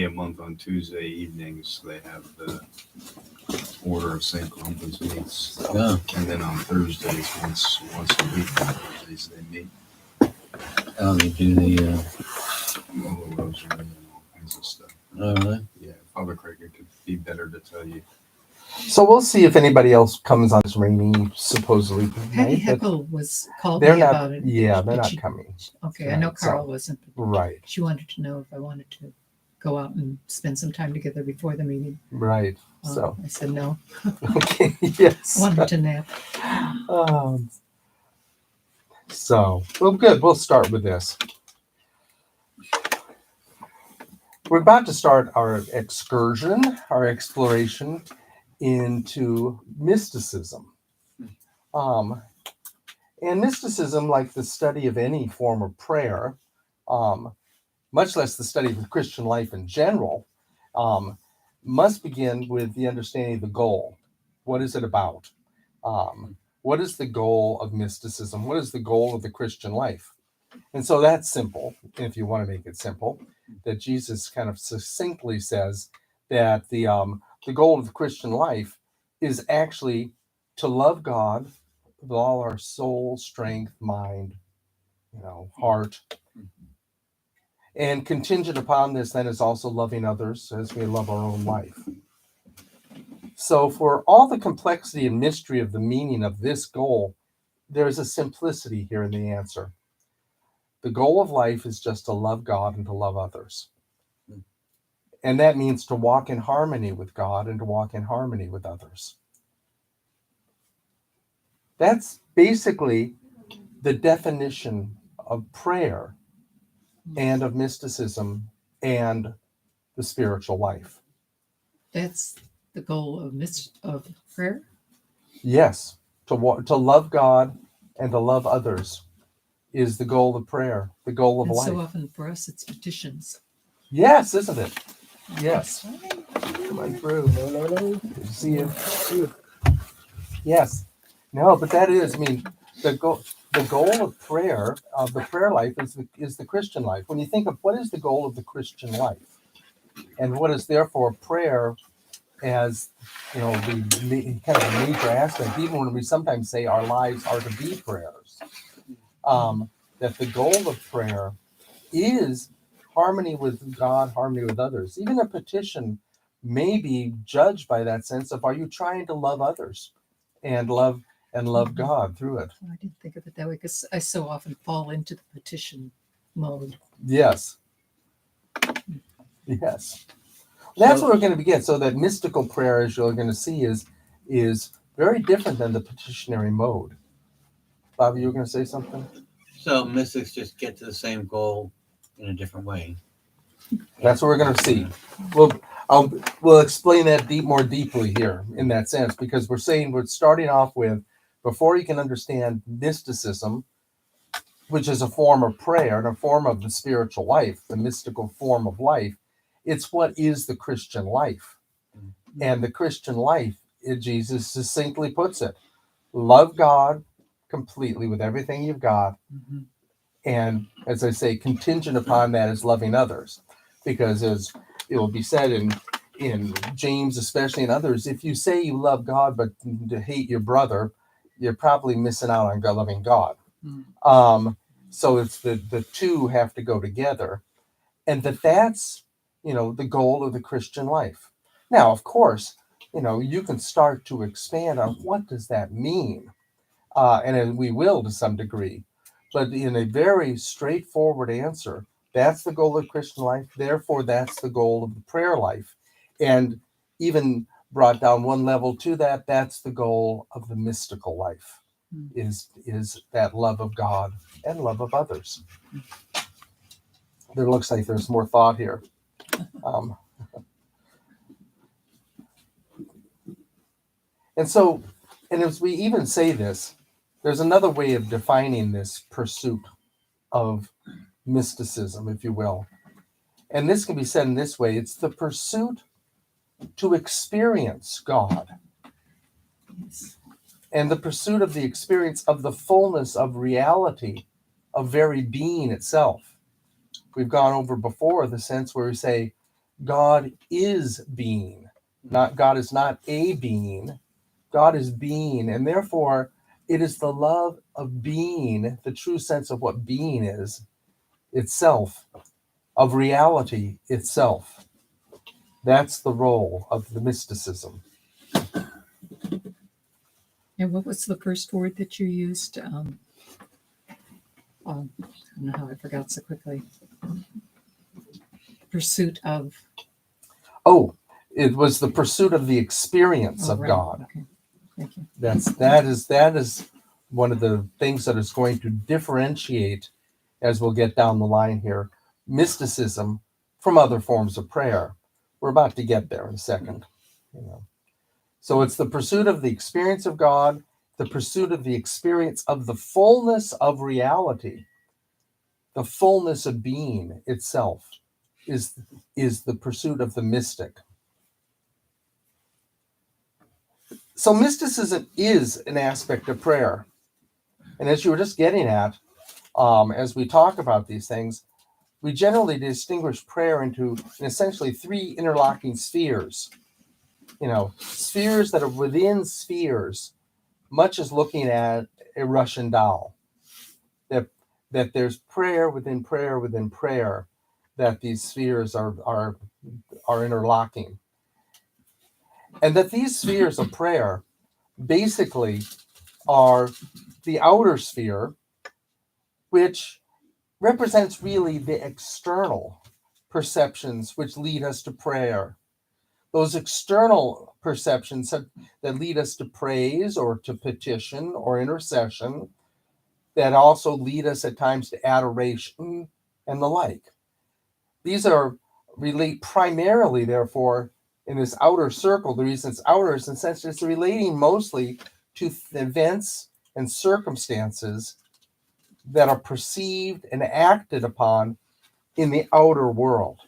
a month on Tuesday evenings. They have the Order of St. Columba's meets. Yeah. And then on Thursdays, once a week on Thursdays, they meet. They do the, The rosary and all kinds of stuff. oh, really? Yeah, Father Craig could be better to tell you. So we'll see if anybody else comes on this rainy, supposedly. Patty Tonight, but Heckle called they're me not. about it. Yeah, they're but not she- coming. Okay, I know tonight, so- Carl wasn't. But Right. she wanted to know if I wanted to go out and spend some time together before the meeting. Right. So I said no. okay. Yes. I wanted to nap. So well, good. We'll start with this. We're about to start our excursion, our exploration into mysticism. And mysticism, like the study of any form of prayer, much less the study of the Christian life in general, must begin with the understanding of the goal. What is it about? What is the goal of mysticism? What is the goal of the Christian life? And so that's simple, if you want to make it simple, that Jesus kind of succinctly says that the goal of the Christian life is actually to love God with all our soul, strength, mind, heart. And contingent upon this then is also loving others as we love our own life. So for all the complexity and mystery of the meaning of this goal, there's a simplicity here in the answer. The goal of life is just to love God and to love others. And that means to walk in harmony with God and to walk in harmony with others. That's basically the definition of prayer and of mysticism and the spiritual life. That's the goal of prayer. Yes, to love God and to love others is the goal of prayer, the goal of And life. so often for us, it's petitions. Yes, isn't it? Yes. Come on through. No. Good to see you. Yes. No, but that is, the goal of prayer, of the prayer life is the Christian life. When you think of what is the goal of the Christian life and what is therefore prayer as, the kind of a major aspect, even when we sometimes say our lives are to be prayers, that the goal of prayer is harmony with God, harmony with others. Even a petition may be judged by that sense of, are you trying to love others and love God through it? I didn't think of it that way because I so often fall into the petition mode. Yes. That's what we're going to begin. So that mystical prayer, as you're going to see, is very different than the petitionary mode. Bobby, you were going to say something? So mystics just get to the same goal in a different way. That's what we're going to see. We'll explain that more deeply here in that sense, because we're starting off with, before you can understand mysticism, which is a form of prayer and a form of the spiritual life, the mystical form of life, it's what is the Christian life. And the Christian life, Jesus succinctly puts it, love God completely with everything you've got. And as I say, contingent upon that is loving others. Because as it will be said in James, especially, and others, if you say you love God but to hate your brother, you're probably missing out on loving God. So it's the two have to go together. And that's, the goal of the Christian life. Now, of course, you can start to expand on what does that mean? And we will to some degree. But in a very straightforward answer, that's the goal of Christian life. Therefore, that's the goal of the prayer life. And even brought down one level to that, that's the goal of the mystical life, is that love of God and love of others. There looks like there's more thought here. And as we even say this, there's another way of defining this pursuit of mysticism, if you will. And this can be said in this way: it's the pursuit to experience God. Yes. And the pursuit of the experience of the fullness of reality of very being itself. We've gone over before the sense where we say God is being. Not God is not a being. God is being, and therefore it is the love of being, the true sense of what being is itself, of reality itself. That's the role of the mysticism. And what was the first word that you used? I don't know how I forgot so quickly. Pursuit of. Oh, it was the pursuit of the experience Oh, of right. God. Okay. Thank you. That is one of the things that is going to differentiate, as we'll get down the line here, mysticism from other forms of prayer. We're about to get there in a second. You know. So it's the pursuit of the experience of God, the pursuit of the experience of the fullness of reality, the fullness of being itself is the pursuit of the mystic. So mysticism is an aspect of prayer. And as you were just getting at, as we talk about these things, we generally distinguish prayer into essentially three interlocking spheres. You know, spheres that are within spheres, much as looking at a Russian doll. That there's prayer within prayer within prayer, that these spheres are interlocking. And that these spheres of prayer basically are the outer sphere, which represents really the external perceptions which lead us to prayer. Those external perceptions that lead us to praise or to petition or intercession, that also lead us at times to adoration and the like. These relate primarily, therefore, in this outer circle. The reason it's outer is in the sense it's relating mostly to events and circumstances that are perceived and acted upon in the outer world.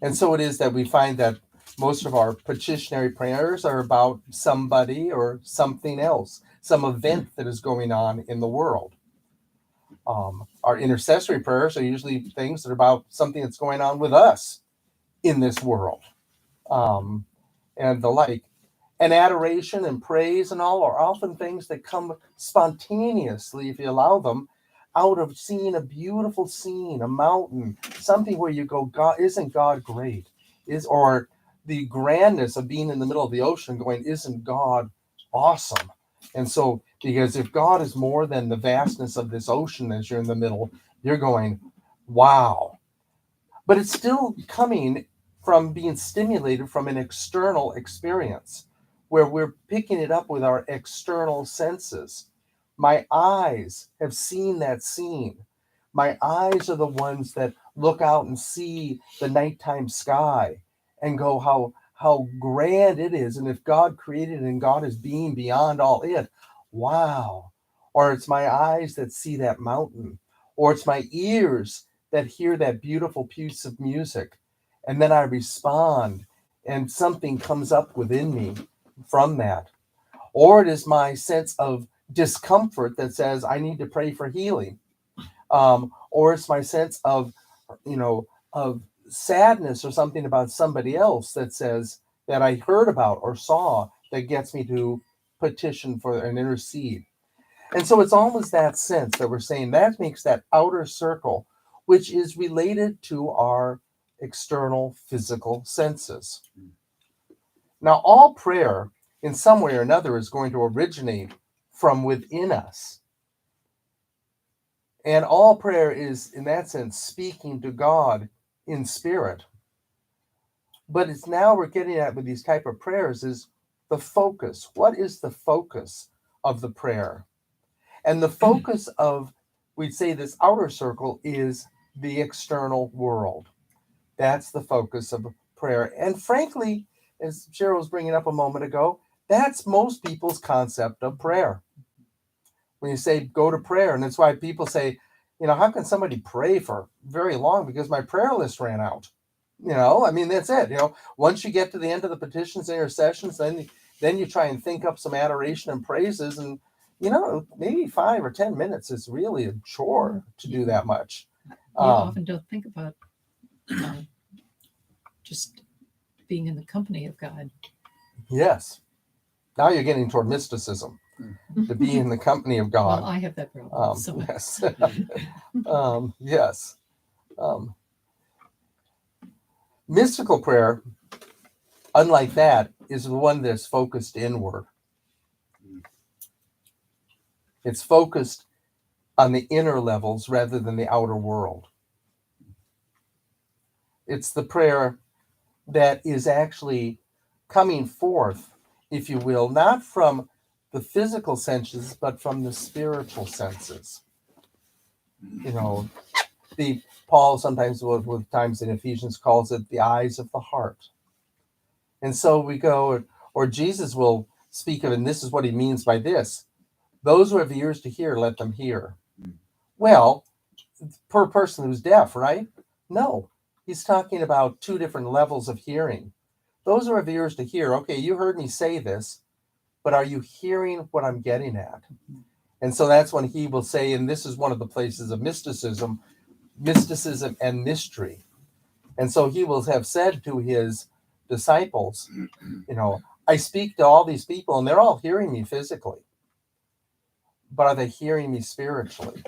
And so it is that we find that most of our petitionary prayers are about somebody or something else, some event that is going on in the world. Our intercessory prayers are usually things that are about something that's going on with us in this world, and the like. And adoration and praise and all are often things that come spontaneously, if you allow them, out of seeing a beautiful scene, a mountain, something where you go, God, isn't God great? Or the grandness of being in the middle of the ocean going, isn't God awesome? And so, because if God is more than the vastness of this ocean as you're in the middle, you're going, wow. But it's still coming from being stimulated from an external experience where we're picking it up with our external senses. My eyes have seen that scene. My eyes are the ones that look out and see the nighttime sky and go, how grand it is. And if God created it and God is being beyond all it, wow. Or it's my eyes that see that mountain. Or it's my ears that hear that beautiful piece of music. And then I respond and something comes up within me from that. Or it is my sense of discomfort that says I need to pray for healing. Or it's my sense of, of sadness or something about somebody else that says that I heard about or saw that gets me to petition for and intercede. And so it's almost that sense that we're saying that makes that outer circle, which is related to our external physical senses. Now, all prayer in some way or another is going to originate from within us. And all prayer is, in that sense, speaking to God in spirit. But it's now we're getting at with these type of prayers is the focus. What is the focus of the prayer? And the focus of, we'd say, this outer circle is the external world. That's the focus of prayer. And frankly, as Cheryl was bringing up a moment ago, that's most people's concept of prayer. When you say go to prayer, and that's why people say, how can somebody pray for very long? Because my prayer list ran out. I mean, that's it. Once you get to the end of the petitions and intercessions, then you try and think up some adoration and praises, and maybe 5 or 10 minutes is really a chore to do that much. often don't think about uh, just being in the company of God. Yes. Now you're getting toward mysticism, to be in the company of God. Well, I have that problem. So Yes. Yes. Um, mystical prayer, unlike that, is the one that's focused inward. It's focused on the inner levels rather than the outer world. It's the prayer that is actually coming forth, if you will, not from the physical senses, but from the spiritual senses. You know, the Paul sometimes with times in Ephesians calls it the eyes of the heart. And so we go, or Jesus will speak of, and this is what he means by this: those who have ears to hear, let them hear. Well, per person who's deaf, right? No, he's talking about two different levels of hearing. Those who have ears to hear, okay, you heard me say this, but are you hearing what I'm getting at? And so that's when he will say, and this is one of the places of mysticism and mystery. And so he will have said to his disciples, you know, I speak to all these people and they're all hearing me physically, but are they hearing me spiritually?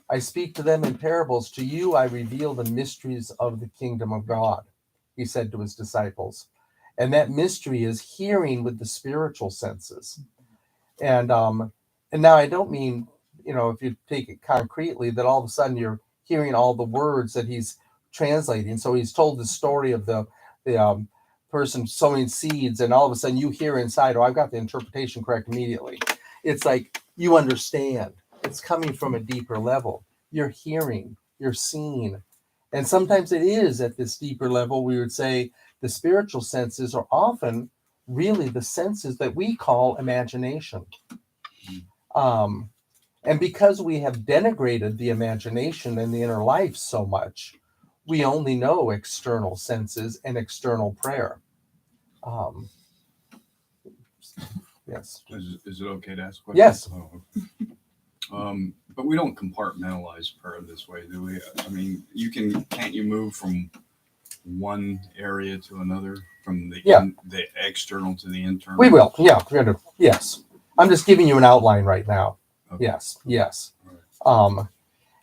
I speak to them in parables. To you, I reveal the mysteries of the kingdom of God, he said to his disciples. And that mystery is hearing with the spiritual senses. And now I don't mean, you know, if you take it concretely, that all of a sudden you're hearing all the words that he's translating. So he's told the story of the person sowing seeds, and all of a sudden you hear inside, oh, I've got the interpretation correct immediately. It's like you understand. It's coming from a deeper level. You're hearing, you're seeing. And sometimes it is at this deeper level, we would say the spiritual senses are often really the senses that we call imagination. And because we have denigrated the imagination and the inner life so much, we only know external senses and external prayer. Yes. Is it okay to ask questions? Yes. Oh, okay. But we don't compartmentalize prayer this way, do we? I mean, can't you move from one area to another, from the the external to the internal? We will. Yeah. Yes. I'm just giving you an outline right now. Okay. Yes. Right.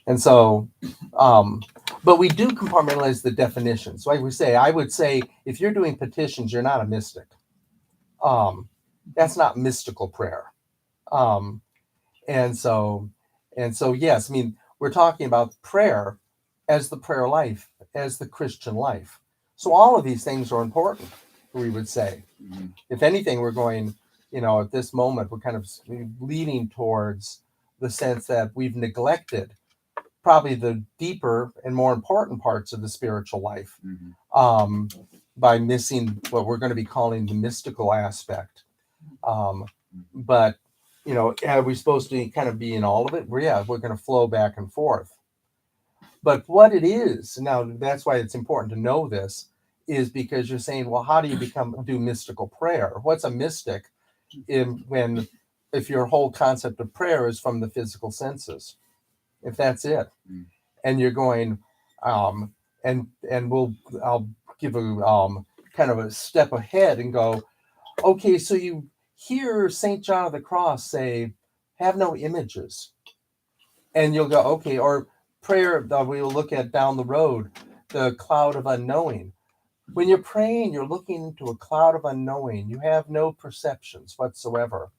And so, but we do compartmentalize the definitions. Like we say, I would say, if you're doing petitions, you're not a mystic. That's not mystical prayer. And so, yes, I mean, we're talking about prayer as the prayer life, as the Christian life. So all of these things are important, we would say. Mm-hmm. If anything, we're going, you know, at this moment, we're kind of leaning towards the sense that we've neglected probably the deeper and more important parts of the spiritual life, by missing what we're going to be calling the mystical aspect. But, you know, are we supposed to kind of be in all of it? We're going to flow back and forth. But what it is, now that's why it's important to know this, is because you're saying, well, how do you do mystical prayer? What's a mystic if your whole concept of prayer is from the physical senses? If that's it. And you're going, I'll give a kind of a step ahead and go, okay, so you hear St. John of the Cross say, have no images. And you'll go, okay, or prayer that we'll look at down the road, the cloud of unknowing. When you're praying, you're looking into a cloud of unknowing. You have no perceptions whatsoever,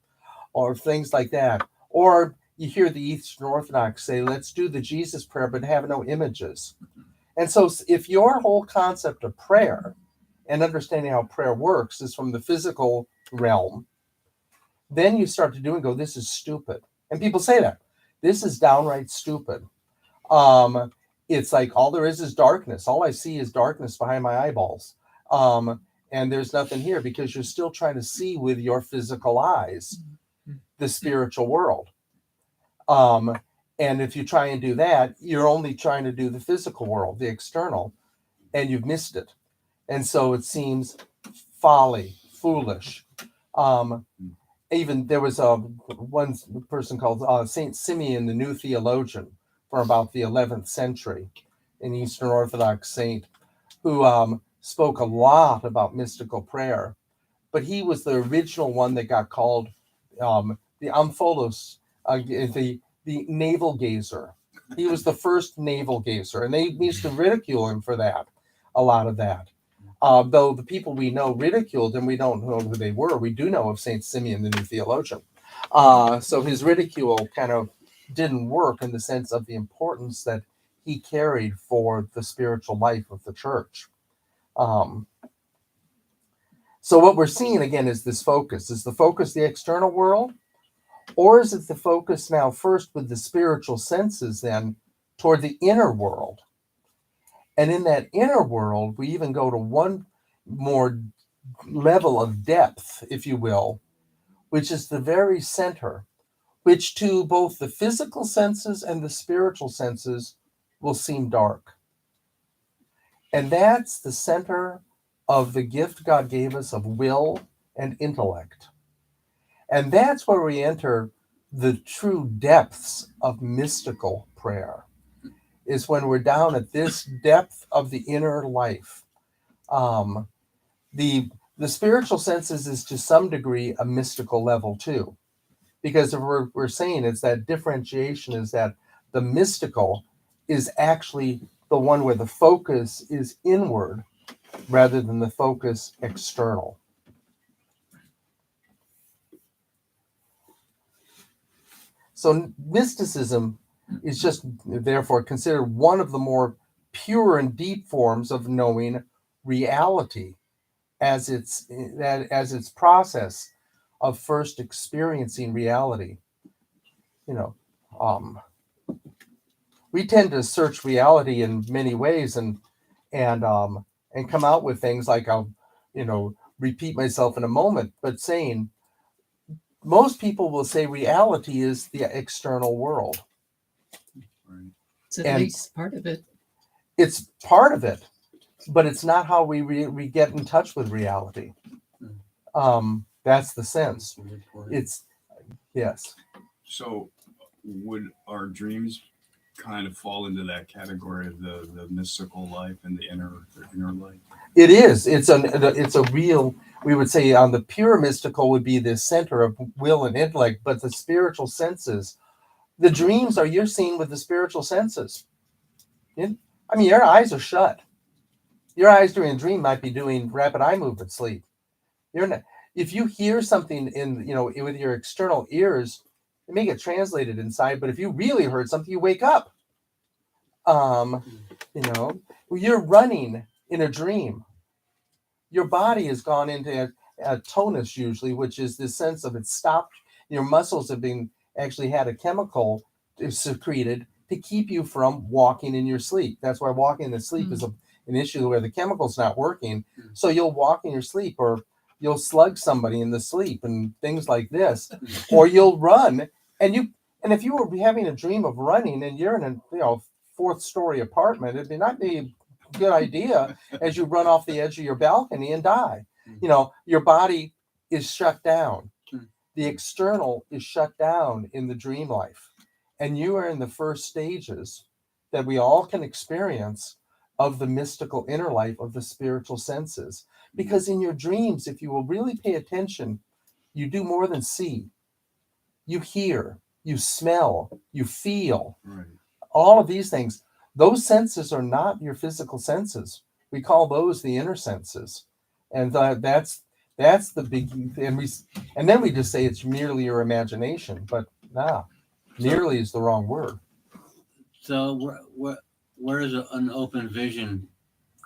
or things like that. Or you hear the Eastern Orthodox say, let's do the Jesus prayer, but have no images. And so if your whole concept of prayer and understanding how prayer works is from the physical realm, then you start to do and go, this is stupid. And people say that. This is downright stupid. It's like all there is darkness. All I see is darkness behind my eyeballs. And there's nothing here because you're still trying to see with your physical eyes the spiritual world. And if you try and do that, you're only trying to do the physical world, the external, and you've missed it. And so it seems folly, foolish. Even there was one person called Saint Simeon, the new theologian from about the 11th century, an Eastern Orthodox saint who spoke a lot about mystical prayer. But he was the original one that got called the Ampholos, the navel gazer. He was the first navel gazer, and they used to ridicule him for that, a lot of that. Though the people we know ridiculed him, we don't know who they were. We do know of Saint Simeon, the new theologian. So his ridicule kind of didn't work in the sense of the importance that he carried for the spiritual life of the church. So what we're seeing again is this focus. Is the focus the external world? Or is it the focus now first with the spiritual senses then toward the inner world? And in that inner world, we even go to one more level of depth, if you will, which is the very center, which to both the physical senses and the spiritual senses will seem dark. And that's the center of the gift God gave us of will and intellect. And that's where we enter the true depths of mystical prayer, is when we're down at this depth of the inner life. The spiritual senses is to some degree a mystical level too, because if we're saying it's that differentiation is that the mystical is actually the one where the focus is inward rather than the focus external. So mysticism is just therefore considered one of the more pure and deep forms of knowing reality as its process of first experiencing reality. We tend to search reality in many ways and come out with things like I'll repeat myself in a moment, but saying most people will say reality is the external world. Right. It's at least part of it. It's part of it, but it's not how we get in touch with reality. That's the sense. It's yes. So would our dreams kind of fall into that category of the mystical life and the inner life? It is. It's a real. We would say on the pure mystical would be the center of will and intellect, but the spiritual senses, the dreams are you're seeing with the spiritual senses. Your eyes are shut. Your eyes during a dream might be doing rapid eye movement sleep. You're not. If you hear something with your external ears, it may get translated inside. But if you really heard something, you wake up. You're running in a dream. Your body has gone into a tonus usually, which is this sense of it's stopped. Your muscles have been actually had a chemical secreted to keep you from walking in your sleep. That's why walking in the sleep is an issue where the chemical's not working. So you'll walk in your sleep, or you'll slug somebody in the sleep and things like this, or you'll run and if you were having a dream of running and you're in a fourth-story apartment, it'd not be a good idea as you run off the edge of your balcony and die. Your body is shut down. The external is shut down in the dream life. And you are in the first stages that we all can experience of the mystical inner life of the spiritual senses. Because in your dreams, if you will really pay attention, you do more than see. You hear, you smell, you feel. Right. All of these things. Those senses are not your physical senses. We call those the inner senses. And that's the big, and then we just say it's merely your imagination, but merely is the wrong word. So where does an open vision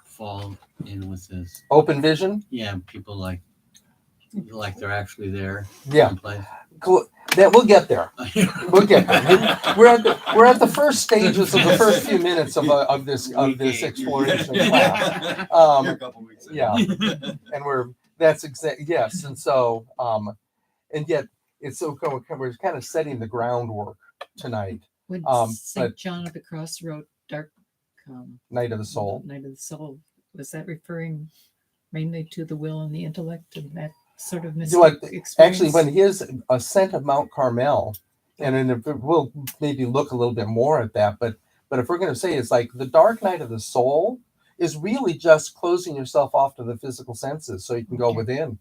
fall in with this? Open vision? Yeah, people like they're actually there. Yeah. Cool. We'll get there. We'll get there. We're at the first stages of the first few minutes of this exploration class. A couple weeks. Yeah, and yes, and so and yet it's so we're kind of setting the groundwork tonight. When St. John of the Cross wrote Dark Night of the Soul, was that referring mainly to the will and the intellect and that sort of mystic experience? Actually, when his ascent of Mount Carmel, And then we'll maybe look a little bit more at that. But if we're going to say it's like the dark night of the soul is really just closing yourself off to the physical senses so you can go Okay. within.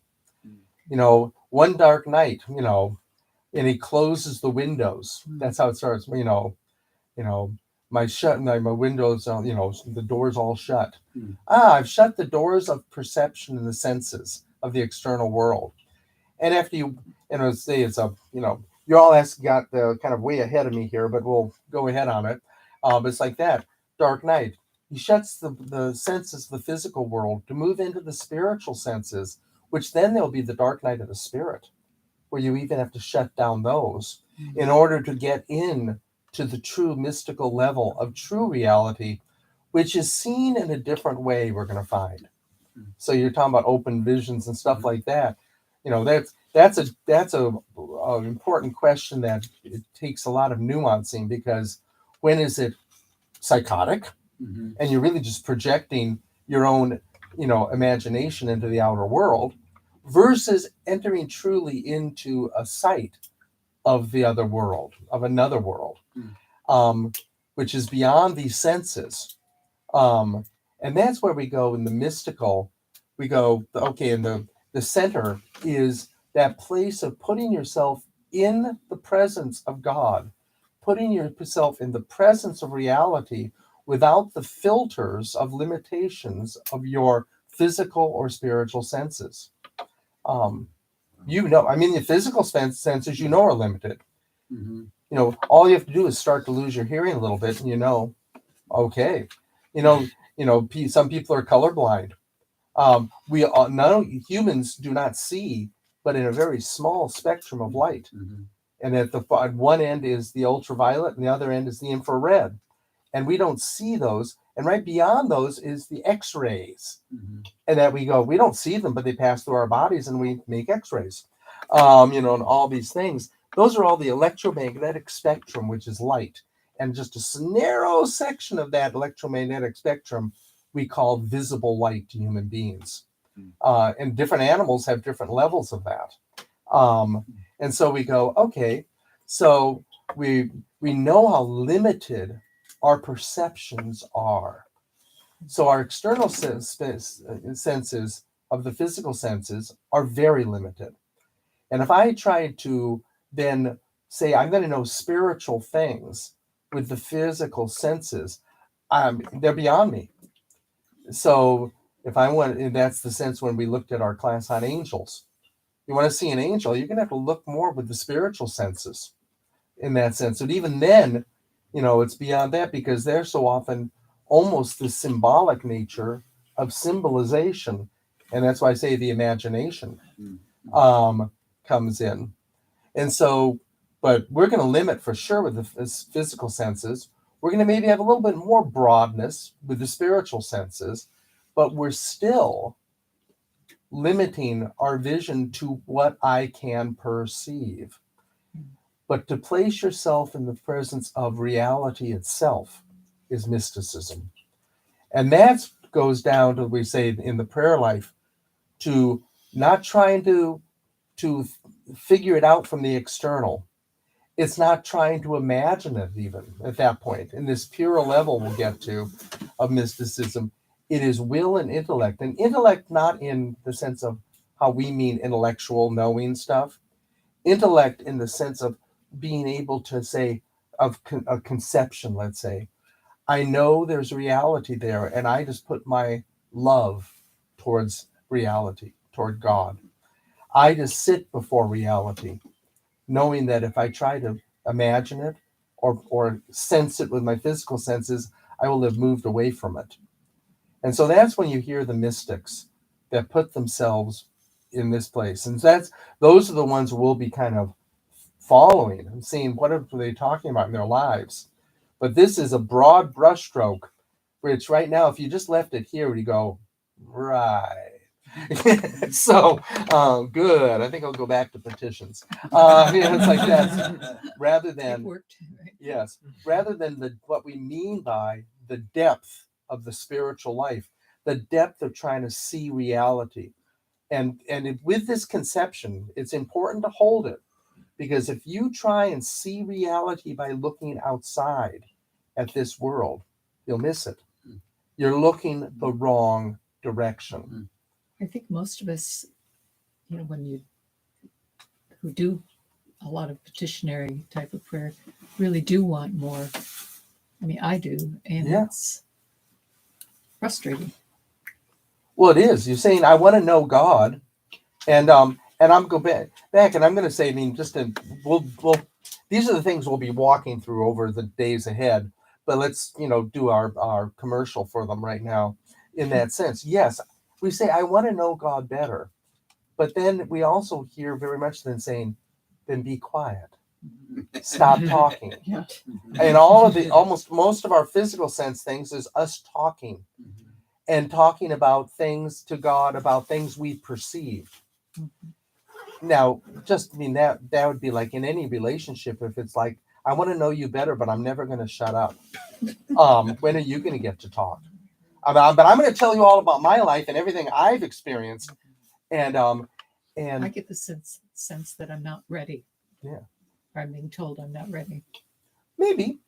One dark night, and he closes the windows. That's how it starts. My windows, the doors all shut. I've shut the doors of perception and the senses of the external world. And after say it's you all got the kind of way ahead of me here, but we'll go ahead on it. It's like that dark night. He shuts the senses of the physical world to move into the spiritual senses, which then there'll be the dark night of the spirit, where you even have to shut down those in order to get in to the true mystical level of true reality, which is seen in a different way, we're going to find. So you're talking about open visions and stuff like that. That's a important question that it takes a lot of nuancing, because when is it psychotic and you're really just projecting your own imagination into the outer world, versus entering truly into a sight of the other world, of another world, which is beyond these senses. And that's where we go in the mystical. We go, okay, and the center is that place of putting yourself in the presence of God, putting yourself in the presence of reality without the filters of limitations of your physical or spiritual senses. The physical senses, are limited. All you have to do is start to lose your hearing a little bit, and okay. Some people are colorblind. Humans do not see, but in a very small spectrum of light. And at one end is the ultraviolet, and the other end is the infrared. And we don't see those. And right beyond those is the X-rays. And that we don't see them, but they pass through our bodies and we make X-rays. And all these things. Those are all the electromagnetic spectrum, which is light. And just a narrow section of that electromagnetic spectrum we call visible light to human beings. And different animals have different levels of that. And so we go, okay, so we know how limited our perceptions are. So our external senses of the physical senses are very limited. And if I try to then say, I'm going to know spiritual things with the physical senses, they're beyond me. So if I want, and that's the sense when we looked at our class on angels, you want to see an angel, you're going to have to look more with the spiritual senses in that sense. But even then, it's beyond that, because they're so often almost the symbolic nature of symbolization. And that's why I say the imagination comes in. And so, but we're going to limit for sure with the physical senses. We're going to maybe have a little bit more broadness with the spiritual senses, but we're still limiting our vision to what I can perceive. But to place yourself in the presence of reality itself is mysticism. And that goes down to, we say in the prayer life, to not trying to figure it out from the external. It's not trying to imagine it even at that point. In this pure level we'll get to of mysticism, it is will and intellect. And intellect not in the sense of how we mean intellectual knowing stuff. Intellect in the sense of being able to say, of a conception, let's say. I know there's reality there, and I just put my love towards reality, toward God. I just sit before reality, knowing that if I try to imagine it or sense it with my physical senses, I will have moved away from it. And so that's when you hear the mystics that put themselves in this place. And those are the ones we'll be kind of following and seeing what are they talking about in their lives. But this is a broad brushstroke, which right now, if you just left it here, you go, right. So good. I think I'll go back to petitions. It's like that. Rather It than worked. Right? yes, rather than what we mean by the depth of the spiritual life, the depth of trying to see reality, and with this conception, it's important to hold it, Because if you try and see reality by looking outside at this world, you'll miss it. You're looking the wrong direction. I think most of us, when you who do a lot of petitionary type of prayer really do want more. I mean, I do, and it's frustrating. Well, it is. You're saying, I want to know God, and I'm go back, and I'm going to say, I mean, we'll these are the things we'll be walking through over the days ahead. But let's do our commercial for them right now. In that sense, yes, we say, I want to know God better, but then we also hear very much then saying, then be quiet, stop talking. Yeah. And almost most of our physical sense things is us talking. And talking about things to God, about things we perceive. Now, that would be like in any relationship. If it's like, I want to know you better, but I'm never going to shut up. When are you going to get to talk? But I'm going to tell you all about my life and everything I've experienced. And I get the sense that I'm not ready. Yeah. Or I'm being told I'm not ready. Maybe.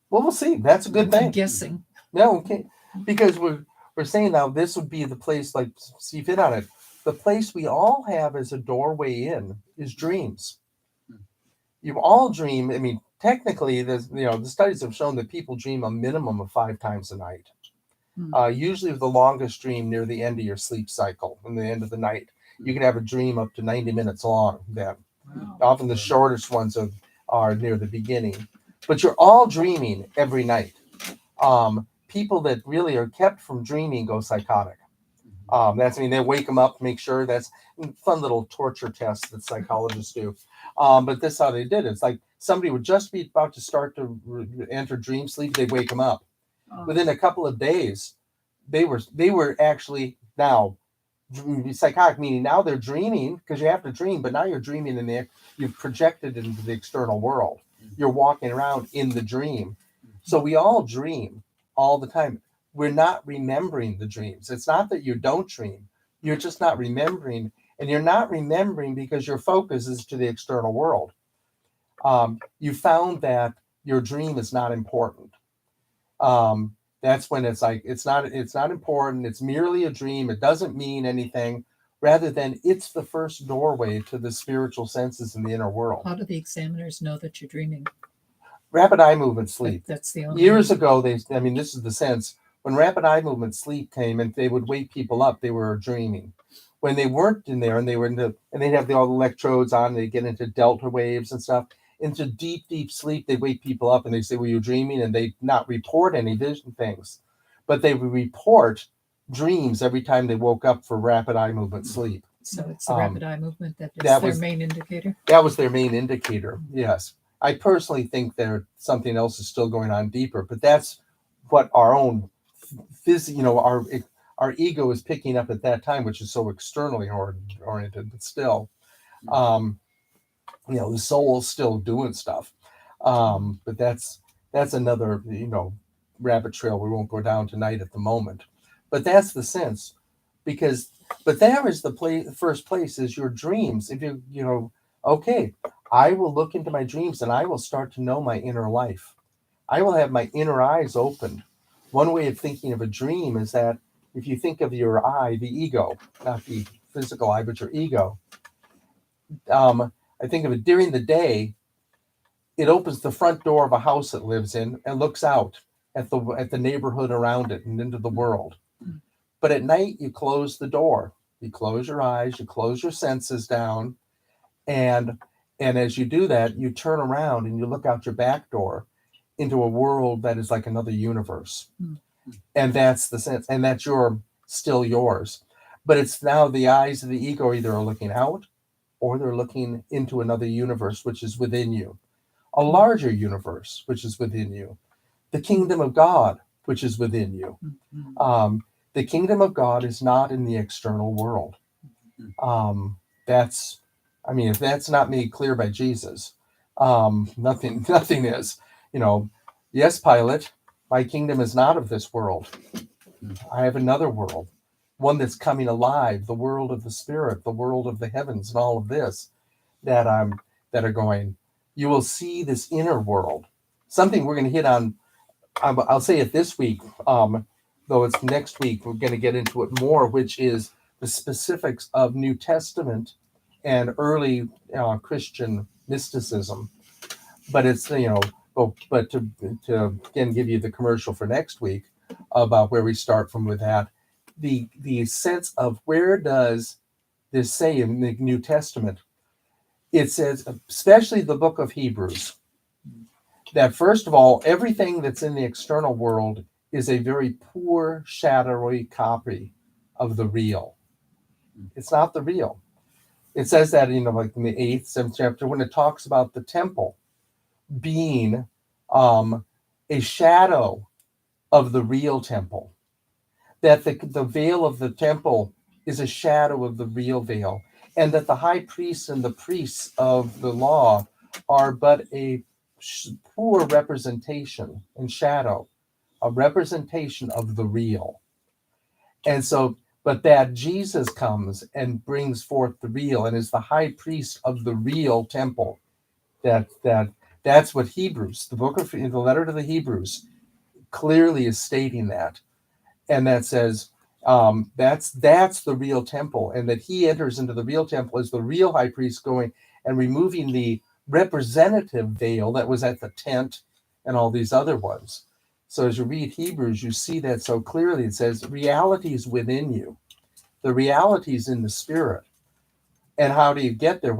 Well, we'll see. That's a good thing. I'm guessing. No, okay. Because we're saying now this would be the place, like Steve hit on it. The place we all have as a doorway in is dreams. You all dream. I mean, technically, the studies have shown that people dream a minimum of 5 times a night. Usually, the longest dream near the end of your sleep cycle, in the end of the night, you can have a dream up to 90 minutes long. Then, often the shortest ones are near the beginning. But you're all dreaming every night. People that really are kept from dreaming go psychotic. They wake them up, make sure that's fun little torture tests that psychologists do. But this is how they did it. It's like somebody would just be about to start to enter dream sleep. They wake them up. Within a couple of days, they were actually now psychotic, meaning now they're dreaming, because you have to dream, but now you're dreaming and you've projected into the external world. You're walking around in the dream. So we all dream all the time. We're not remembering the dreams. It's not that you don't dream. You're just not remembering. And you're not remembering because your focus is to the external world. You found that your dream is not important. That's when it's like, it's not important. It's merely a dream. It doesn't mean anything, rather than it's the first doorway to the spiritual senses in the inner world. How do the examiners know that you're dreaming? Rapid eye movement sleep. That's the only Years ago, this is the sense. When rapid eye movement sleep came and they would wake people up, they were dreaming. When they weren't in there and they were and they'd have all the electrodes on, they get into delta waves and stuff, into deep, deep sleep, they wake people up and they say, were you dreaming? And they not report any vision things, but they would report dreams every time they woke up for rapid eye movement sleep. So it's the rapid eye movement that is their main indicator? That was their main indicator, yes. I personally think something else is still going on deeper, but that's what our own our ego is picking up at that time, which is so externally oriented, but still, the soul's still doing stuff. But that's another, rabbit trail we won't go down tonight at the moment. But that's the sense, but there is the first place is your dreams. If okay, I will look into my dreams and I will start to know my inner life. I will have my inner eyes opened. One way of thinking of a dream is that if you think of your eye, the ego, not the physical eye, but your ego, I think of it during the day, it opens the front door of a house it lives in and looks out at the neighborhood around it and into the world. But at night, you close the door. You close your eyes, you close your senses down, and as you do that, you turn around and you look out your back door into a world that is like another universe. And that's the sense, and that's still yours. But it's now the eyes of the ego either are looking out or they're looking into another universe, which is within you, a larger universe, which is within you, the kingdom of God, which is within you. The kingdom of God is not in the external world. If that's not made clear by Jesus, nothing is. Yes, Pilate, my kingdom is not of this world. I have another world, one that's coming alive, the world of the spirit, the world of the heavens, and all of this. That that are going, you will see this inner world. Something we're going to hit on. I'll say it this week, though it's next week. We're going to get into it more, which is the specifics of New Testament and early Christian mysticism. But it's, but to again give you the commercial for next week about where we start from with that, the sense of where does this say in the New Testament? It says, especially the book of Hebrews, that first of all, everything that's in the external world is a very poor, shadowy copy of the real. It's not the real. It says that, like in the 8th, 7th chapter, when it talks about the temple being a shadow of the real temple, that the veil of the temple is a shadow of the real veil, and that the high priests and the priests of the law are but a poor representation and shadow, a representation of the real. And so, but that Jesus comes and brings forth the real and is the high priest of the real temple. That's what Hebrews, the letter to the Hebrews, clearly is stating that, and that says that's the real temple, and that he enters into the real temple as the real high priest, going and removing the representative veil that was at the tent and all these other ones. So as you read Hebrews, you see that so clearly. It says reality is within you, the reality is in the spirit. And how do you get there?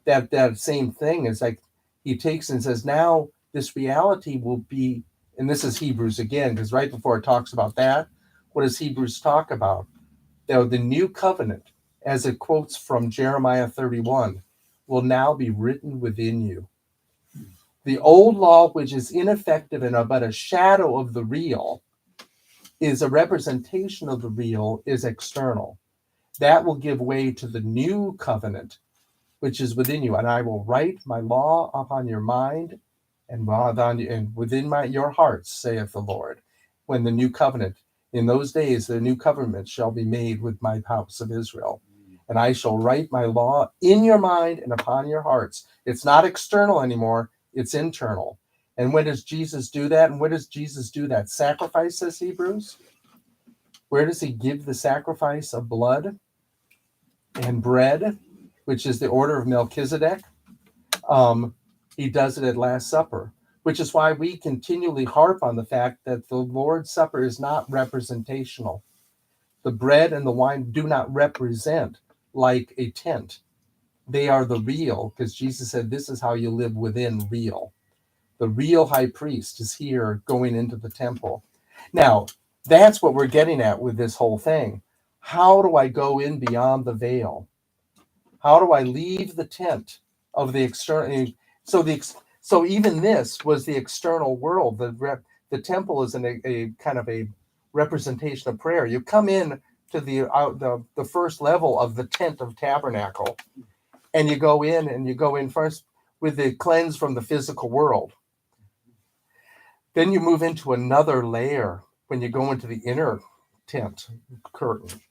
That same thing is like he takes and says, now this reality will be, and this is Hebrews again, because right before it talks about that, what does Hebrews talk about? The new covenant, as it quotes from Jeremiah 31, will now be written within you. The old law, which is ineffective and but a shadow of the real, is a representation of the real, is external. That will give way to the new covenant, which is within you. And I will write my law upon your mind and within your hearts, saith the Lord. When the new covenant, in those days, the new covenant shall be made with my house of Israel. And I shall write my law in your mind and upon your hearts. It's not external anymore. It's internal. And when does Jesus do that? And where does Jesus do that? Sacrifice, says Hebrews. Where does he give the sacrifice of blood and bread, which is the order of Melchizedek? He does it at Last Supper, which is why we continually harp on the fact that the Lord's Supper is not representational. The bread and the wine do not represent like a tent. They are the real, because Jesus said, this is how you live within real. The real high priest is here going into the temple. Now, that's what we're getting at with this whole thing. How do I go in beyond the veil? How do I leave the tent of the external? So even this was the external world. The temple is a kind of a representation of prayer. You come in to the first level of the tent of tabernacle, and you go in first with the cleanse from the physical world. Then you move into another layer when you go into the inner tent curtain.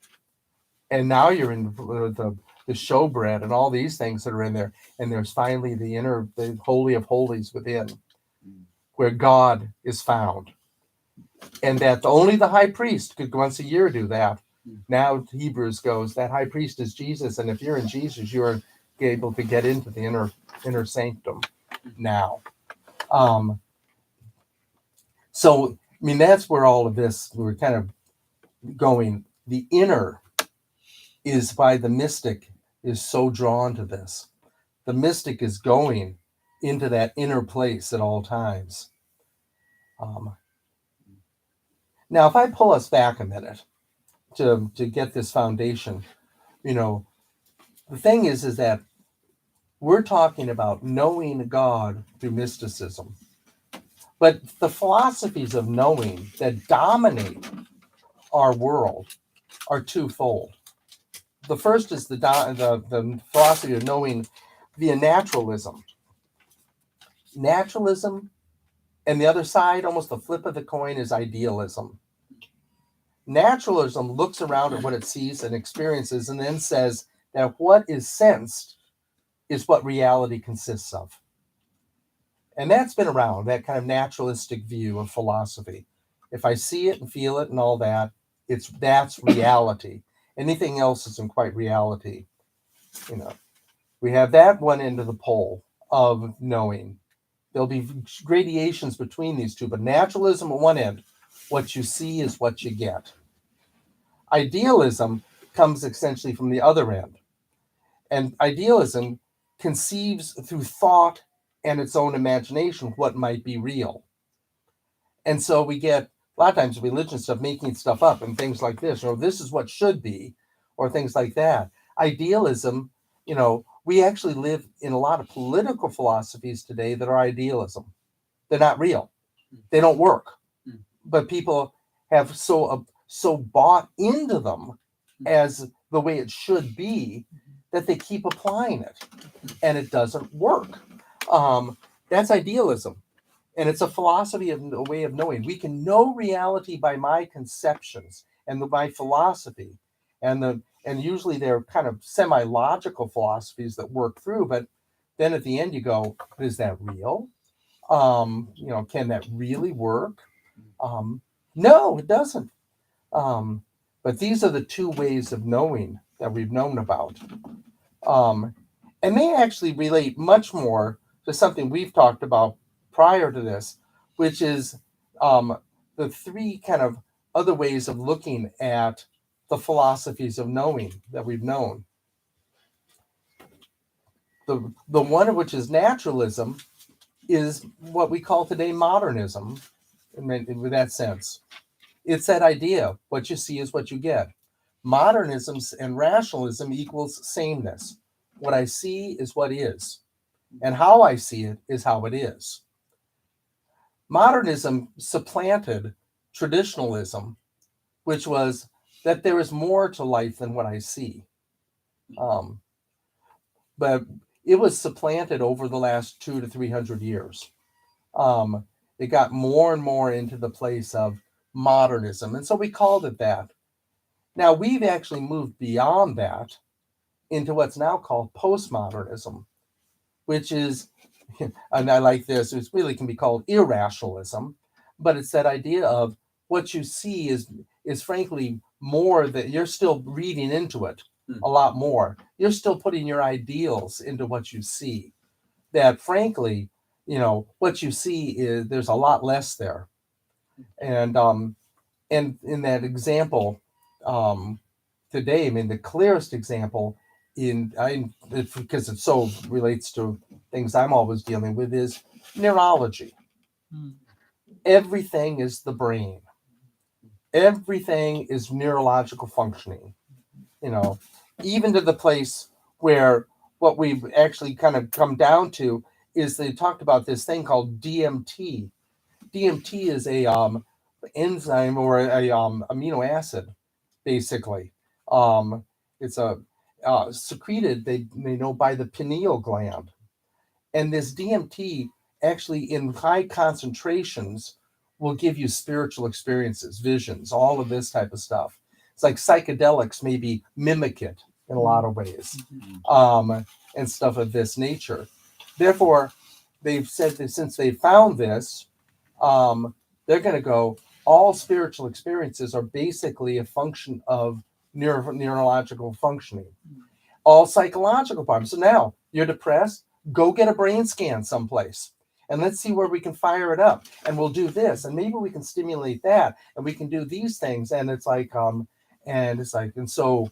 And now you're in the showbread and all these things that are in there. And there's finally the Holy of Holies within, where God is found. And that only the high priest could once a year do that. Now Hebrews goes, that high priest is Jesus. And if you're in Jesus, you're able to get into the inner sanctum now. So, I mean, that's where all of this, we're kind of going. The inner is why the mystic is so drawn to this. The mystic is going into that inner place at all times. Now, if I pull us back a minute to get this foundation, the thing is that we're talking about knowing God through mysticism. But the philosophies of knowing that dominate our world are twofold. The first is the philosophy of knowing via naturalism. Naturalism, and the other side, almost the flip of the coin, is idealism. Naturalism looks around at what it sees and experiences and then says that what is sensed is what reality consists of. And that's been around, that kind of naturalistic view of philosophy. If I see it and feel it and all that, that's reality. Anything else isn't quite reality. You know, we have that one end of the pole of knowing. There'll be gradations between these two, but naturalism at one end, what you see is what you get. Idealism comes essentially from the other end. And idealism conceives through thought and its own imagination what might be real. And so we get a lot of times religion stuff making stuff up and things like this, or this is what should be, or things like that. Idealism, we actually live in a lot of political philosophies today that are idealism. They're not real. They don't work. But people have so bought into them as the way it should be that they keep applying it, and it doesn't work. That's idealism, and it's a philosophy of a way of knowing. We can know reality by my conceptions and my philosophy, and usually they're kind of semi-logical philosophies that work through. But then at the end, you go, "Is that real? Can that really work?" No, it doesn't. But these are the two ways of knowing that we've known about. And they actually relate much more to something we've talked about prior to this, which is the three kind of other ways of looking at the philosophies of knowing that we've known. The one of which is naturalism is what we call today modernism, in that sense. It's that idea, what you see is what you get. Modernism and rationalism equals sameness. What I see is what is, and how I see it is how it is. Modernism supplanted traditionalism, which was that there is more to life than what I see. But it was supplanted over the last 200 to 300 years. It got more and more into the place of modernism, and so we called it that. Now we've actually moved beyond that into what's now called postmodernism, which is, and I like this, it really can be called irrationalism, but it's that idea of what you see is frankly more that you're still reading into it a lot more. You're still putting your ideals into what you see. That frankly, what you see is there's a lot less there. And in that example, today, I mean, the clearest example because it so relates to things I'm always dealing with is neurology. Everything is the brain. Everything is neurological functioning, even to the place where what we've actually kind of come down to is they talked about this thing called DMT. DMT is a enzyme or a amino acid, basically. It's secreted, they know, by the pineal gland. And this DMT actually in high concentrations will give you spiritual experiences, visions, all of this type of stuff. It's like psychedelics maybe mimic it in a lot of ways, and stuff of this nature. Therefore, they've said that since they found this, they're going to go, all spiritual experiences are basically a function of neurological functioning. All psychological problems. So now you're depressed, go get a brain scan someplace and let's see where we can fire it up. And we'll do this, and maybe we can stimulate that, and we can do these things. And it's like, and so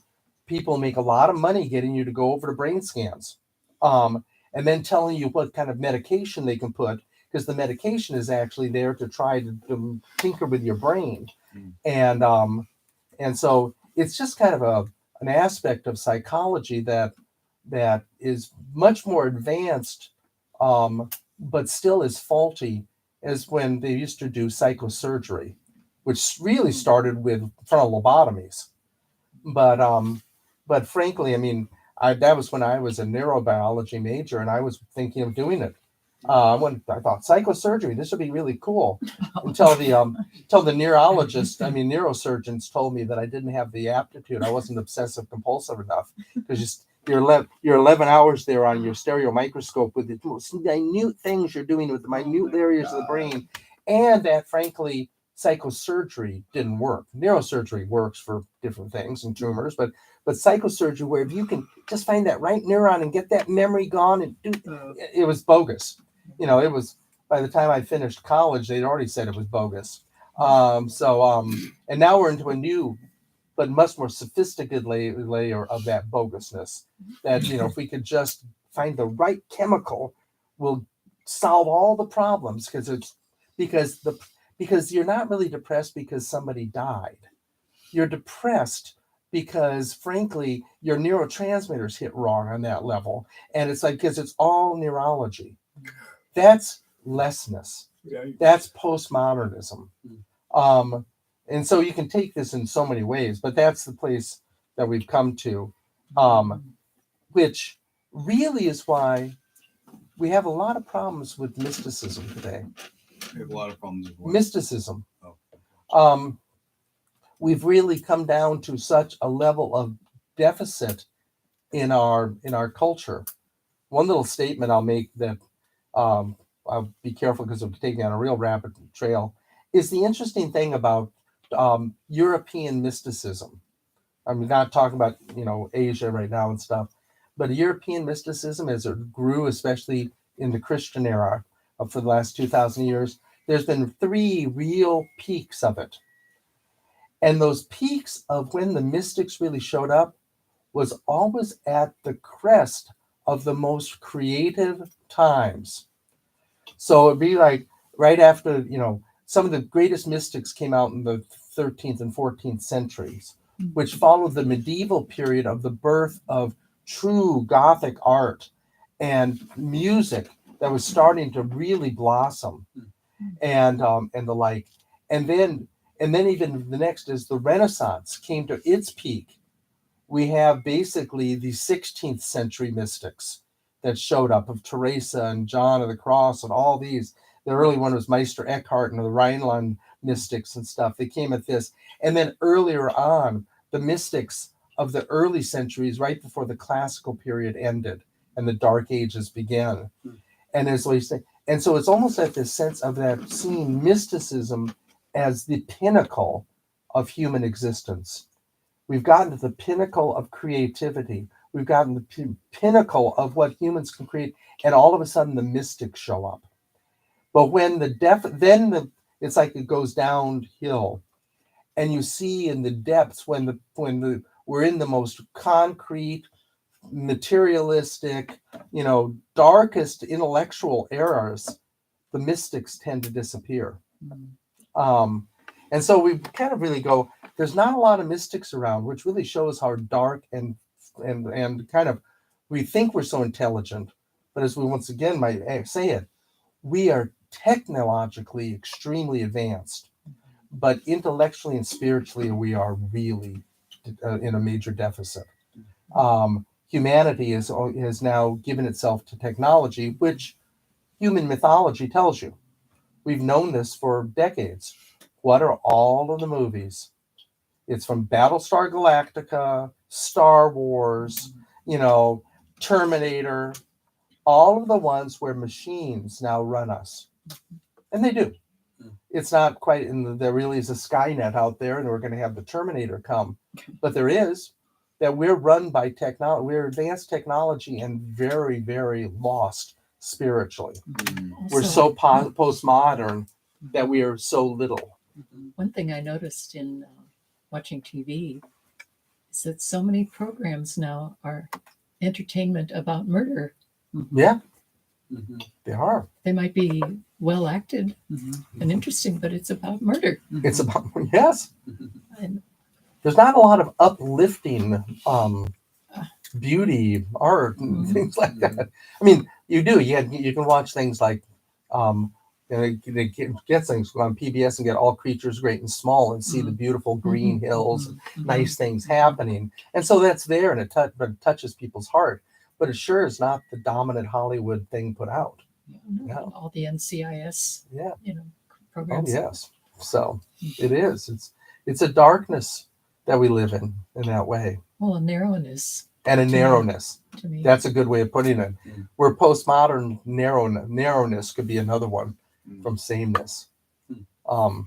people make a lot of money getting you to go over to brain scans, and then telling you what kind of medication they can put, because the medication is actually there to try to tinker with your brain. And so it's just kind of an aspect of psychology that is much more advanced, but still is faulty as when they used to do psychosurgery, which really started with frontal lobotomies. But frankly, I mean, that was when I was a neurobiology major and I was thinking of doing it. When I thought psychosurgery, this would be really cool, until the neurosurgeons told me that I didn't have the aptitude. I wasn't obsessive compulsive enough, because your 11 hours there on your stereo microscope with the most minute things you're doing with the minute areas of the brain, and that frankly psychosurgery didn't work. Neurosurgery works for different things and tumors, but psychosurgery, where if you can just find that right neuron and get that memory gone and do it was bogus. It was, by the time I finished college, they'd already said it was bogus. And now we're into a new but much more sophisticated layer of that bogusness. That if we could just find the right chemical, we'll solve all the problems. Because you're not really depressed because somebody died. You're depressed because, frankly, your neurotransmitters hit wrong on that level, and it's like because it's all neurology. That's lessness. That's postmodernism. And so you can take this in so many ways, but that's the place that we've come to, which really is why we have a lot of problems with mysticism today. We have a lot of problems with what? Mysticism. Oh. We've really come down to such a level of deficit in our culture. One little statement I'll make that I'll be careful because I'm taking on a real rabbit trail is the interesting thing about European mysticism. I'm not talking about Asia right now and stuff, but European mysticism, as it grew, especially in the Christian era for the last 2,000 years, there's been 3 real peaks of it. And those peaks of when the mystics really showed up was always at the crest of the most creative times. So it'd be like right after, some of the greatest mystics came out in the 13th and 14th centuries, which followed the medieval period of the birth of true Gothic art and music that was starting to really blossom, and the like. And then even the next is the Renaissance came to its peak. We have basically the 16th century mystics that showed up, of Teresa and John of the Cross and all these. The early one was Meister Eckhart and the Rhineland mystics and stuff. They came at this. And then earlier on, the mystics of the early centuries, right before the classical period ended and the Dark Ages began. And as we say, and so it's almost like this sense of that seeing mysticism as the pinnacle of human existence. We've gotten to the pinnacle of creativity. We've gotten the pinnacle of what humans can create, and all of a sudden the mystics show up. But when it's like it goes downhill, and you see in the depths when we're in the most concrete, materialistic, darkest intellectual eras, the mystics tend to disappear. And so we kind of really go, there's not a lot of mystics around, which really shows how dark and kind of, we think we're so intelligent, but as we once again might say it, we are technologically extremely advanced, but intellectually and spiritually we are really in a major deficit. Humanity has now given itself to technology, which human mythology tells you. We've known this for decades. What are all of the movies? It's from Battlestar Galactica, Star Wars, Terminator, all of the ones where machines now run us. And they do. It's not quite, there really is a Skynet out there, and we're going to have the Terminator come. But there is, that we're run by technology. We're advanced technology and very, very lost spiritually. We're so postmodern that we are so little. One thing I noticed in watching TV is that so many programs now are entertainment about murder. Yeah, they are. They might be well acted and interesting, but it's about murder. It's about, yes. And there's not a lot of uplifting beauty art and things like that. I mean, you do. You can watch things like they get things on PBS and get All Creatures Great and Small and see the beautiful green hills and nice things happening. And so that's there, and it touches people's heart. But it sure is not the dominant Hollywood thing put out. No. All the NCIS, programs. Oh yes. So it is. It's a darkness that we live in that way. Well, a narrowness and a To me. narrowness. To me. That's a good way of putting it. Mm. Where postmodern narrowness could be another one Mm. from sameness. Mm.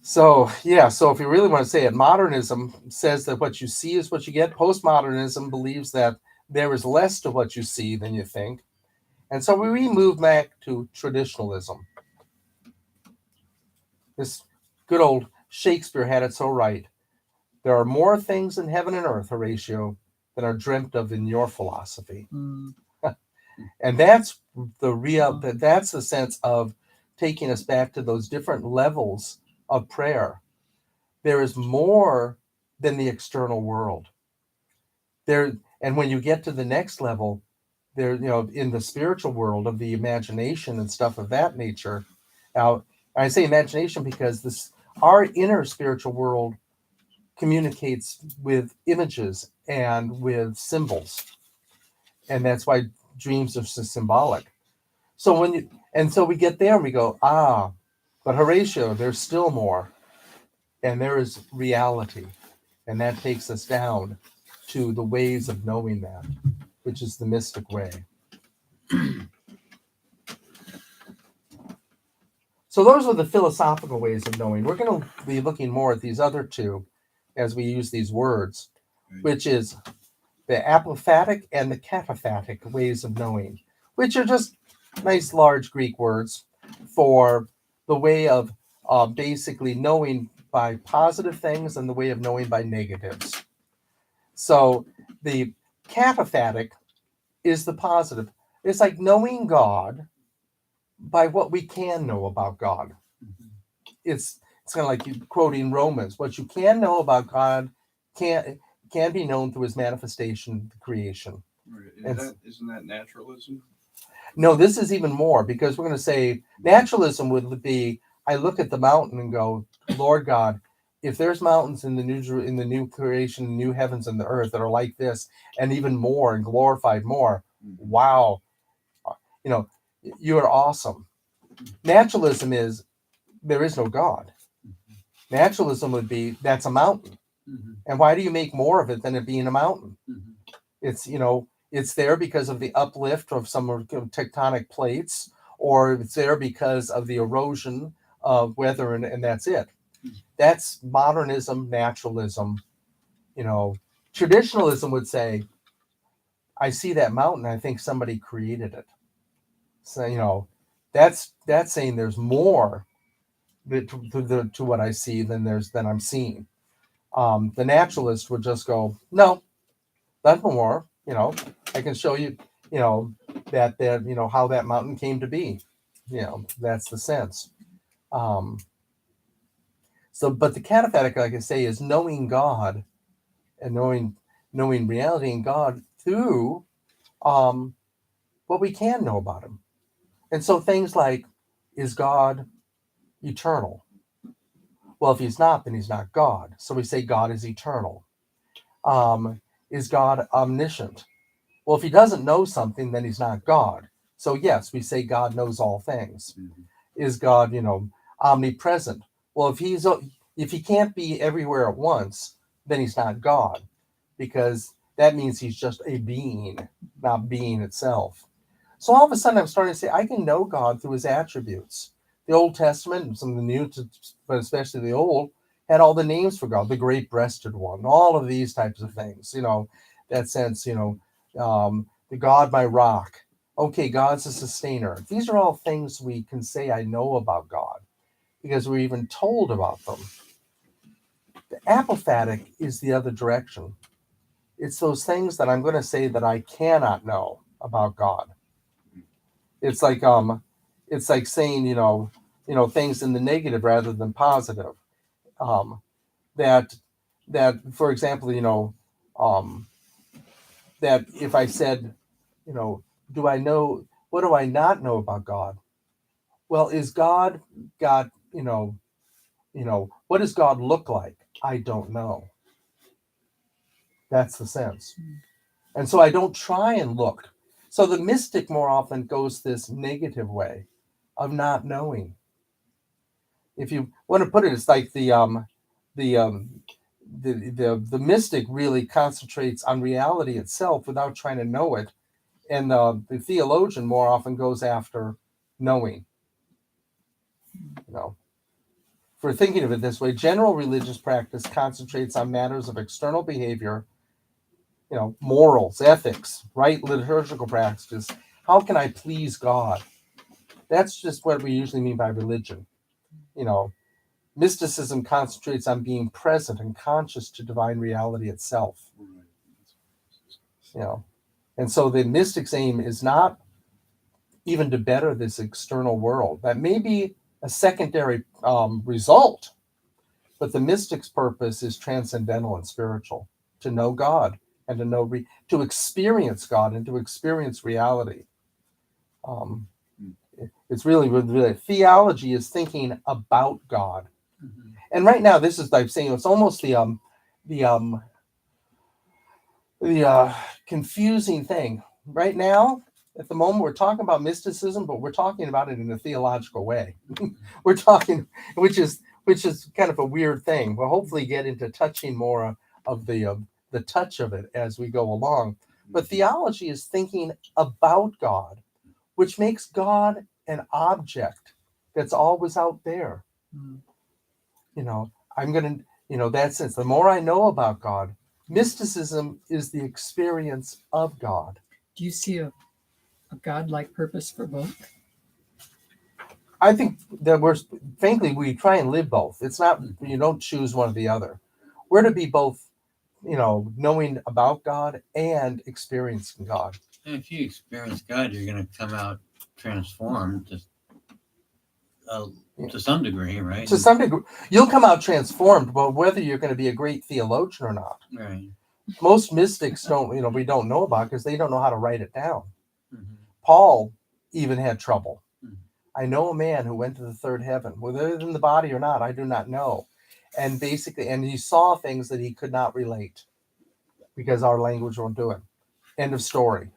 So if you really want to say it, modernism says that what you see is what you get. Postmodernism believes that there is less to what you see than you think. And so we move back to traditionalism. This good old Shakespeare had it so right. There are more things in heaven and earth, Horatio, than are dreamt of in your philosophy. Mm. And that's the that's the sense of taking us back to those different levels of prayer. There is more than the external world. And when you get to the next level, there, in the spiritual world of the imagination and stuff of that nature. Now, I say imagination because our inner spiritual world communicates with images and with symbols, and that's why dreams are so symbolic. So so we get there and we go, but Horatio, there's still more, and there is reality, and that takes us down to the ways of knowing that, which is the mystic way. So those are the philosophical ways of knowing. We're going to be looking more at these other two as we use these words, which is the apophatic and the cataphatic ways of knowing, which are just nice large Greek words for the way of basically knowing by positive things and the way of knowing by negatives. So the cataphatic is the positive. It's like knowing God by what we can know about God. It's kind of like you quoting Romans. What you can know about God can be known through his manifestation, the creation. Right. Isn't that naturalism? No, this is even more, because we're going to say naturalism would be, I look at the mountain and go, Lord God, if there's mountains in the new creation, new heavens and the earth that are like this, and even more and glorified more, wow, you are awesome. Naturalism is there is no God. Naturalism would be that's a mountain. Mm-hmm. And why do you make more of it than it being a mountain? Mm-hmm. It's there because of the uplift of some tectonic plates, or it's there because of the erosion of weather, and that's it. That's modernism, naturalism. Traditionalism would say, I see that mountain, I think somebody created it. So, that's saying there's more to what I see than I'm seeing. The naturalist would just go, no, that's more. I can show you, that how that mountain came to be. That's the sense. But the cataphatic, like I say, is knowing God and knowing reality in God through what we can know about him. And so things like, is God eternal? Well, if he's not, then he's not God. So we say God is eternal. Is God omniscient? Well, if he doesn't know something, then he's not God. So yes, we say God knows all things. Mm-hmm. Is God, omnipresent? Well, if he can't be everywhere at once, then he's not God, because that means he's just a being, not being itself. So all of a sudden, I'm starting to say I can know God through his attributes. The Old Testament and some of the New, but especially the Old, had all the names for God, the great-breasted one, all of these types of things. That sense. The God, my rock. Okay, God's a sustainer. These are all things we can say I know about God because we're even told about them. The apophatic is the other direction. It's those things that I'm going to say that I cannot know about God. It's like saying things in the negative rather than positive. That for example, that if I said, do I know, what do I not know about God? Well, is God got, what does God look like? I don't know. That's the sense. And so I don't try and look. So the mystic more often goes this negative way of not knowing. If you want to put it, it's like the the mystic really concentrates on reality itself without trying to know it, and the theologian more often goes after knowing. You know, for thinking of it this way, general religious practice concentrates on matters of external behavior, morals, ethics, right liturgical practices. How can I please God? That's just what we usually mean by religion. Mysticism concentrates on being present and conscious to divine reality itself. And so the mystic's aim is not even to better this external world. That may be a secondary result, but the mystic's purpose is transcendental and spiritual, to know God and to experience God and to experience reality. It's really theology is thinking about God. Mhm. And right now, this is like saying it's almost the confusing thing. Right now, at the moment, we're talking about mysticism, but we're talking about it in a theological way. We're talking, which is kind of a weird thing. We'll hopefully get into touching more of the touch of it as we go along. But theology is thinking about God, which makes God an object that's always out there. Mm. I'm going to, that sense, the more I know about God, mysticism is the experience of God. Do you see a godlike purpose for both? I think that frankly, we try and live both. It's not, you don't choose one or the other. We're to be both, knowing about God and experiencing God. And if you experience God, you're going to come out transformed to some degree, right? To some degree, you'll come out transformed, but whether you're going to be a great theologian or not. Right. Most mystics don't, we don't know about because they don't know how to write it down. Mm-hmm. Paul even had trouble. Mm-hmm. I know a man who went to the third heaven, whether it's in the body or not, I do not know. And basically, and he saw things that he could not relate because our language won't do it. End of story.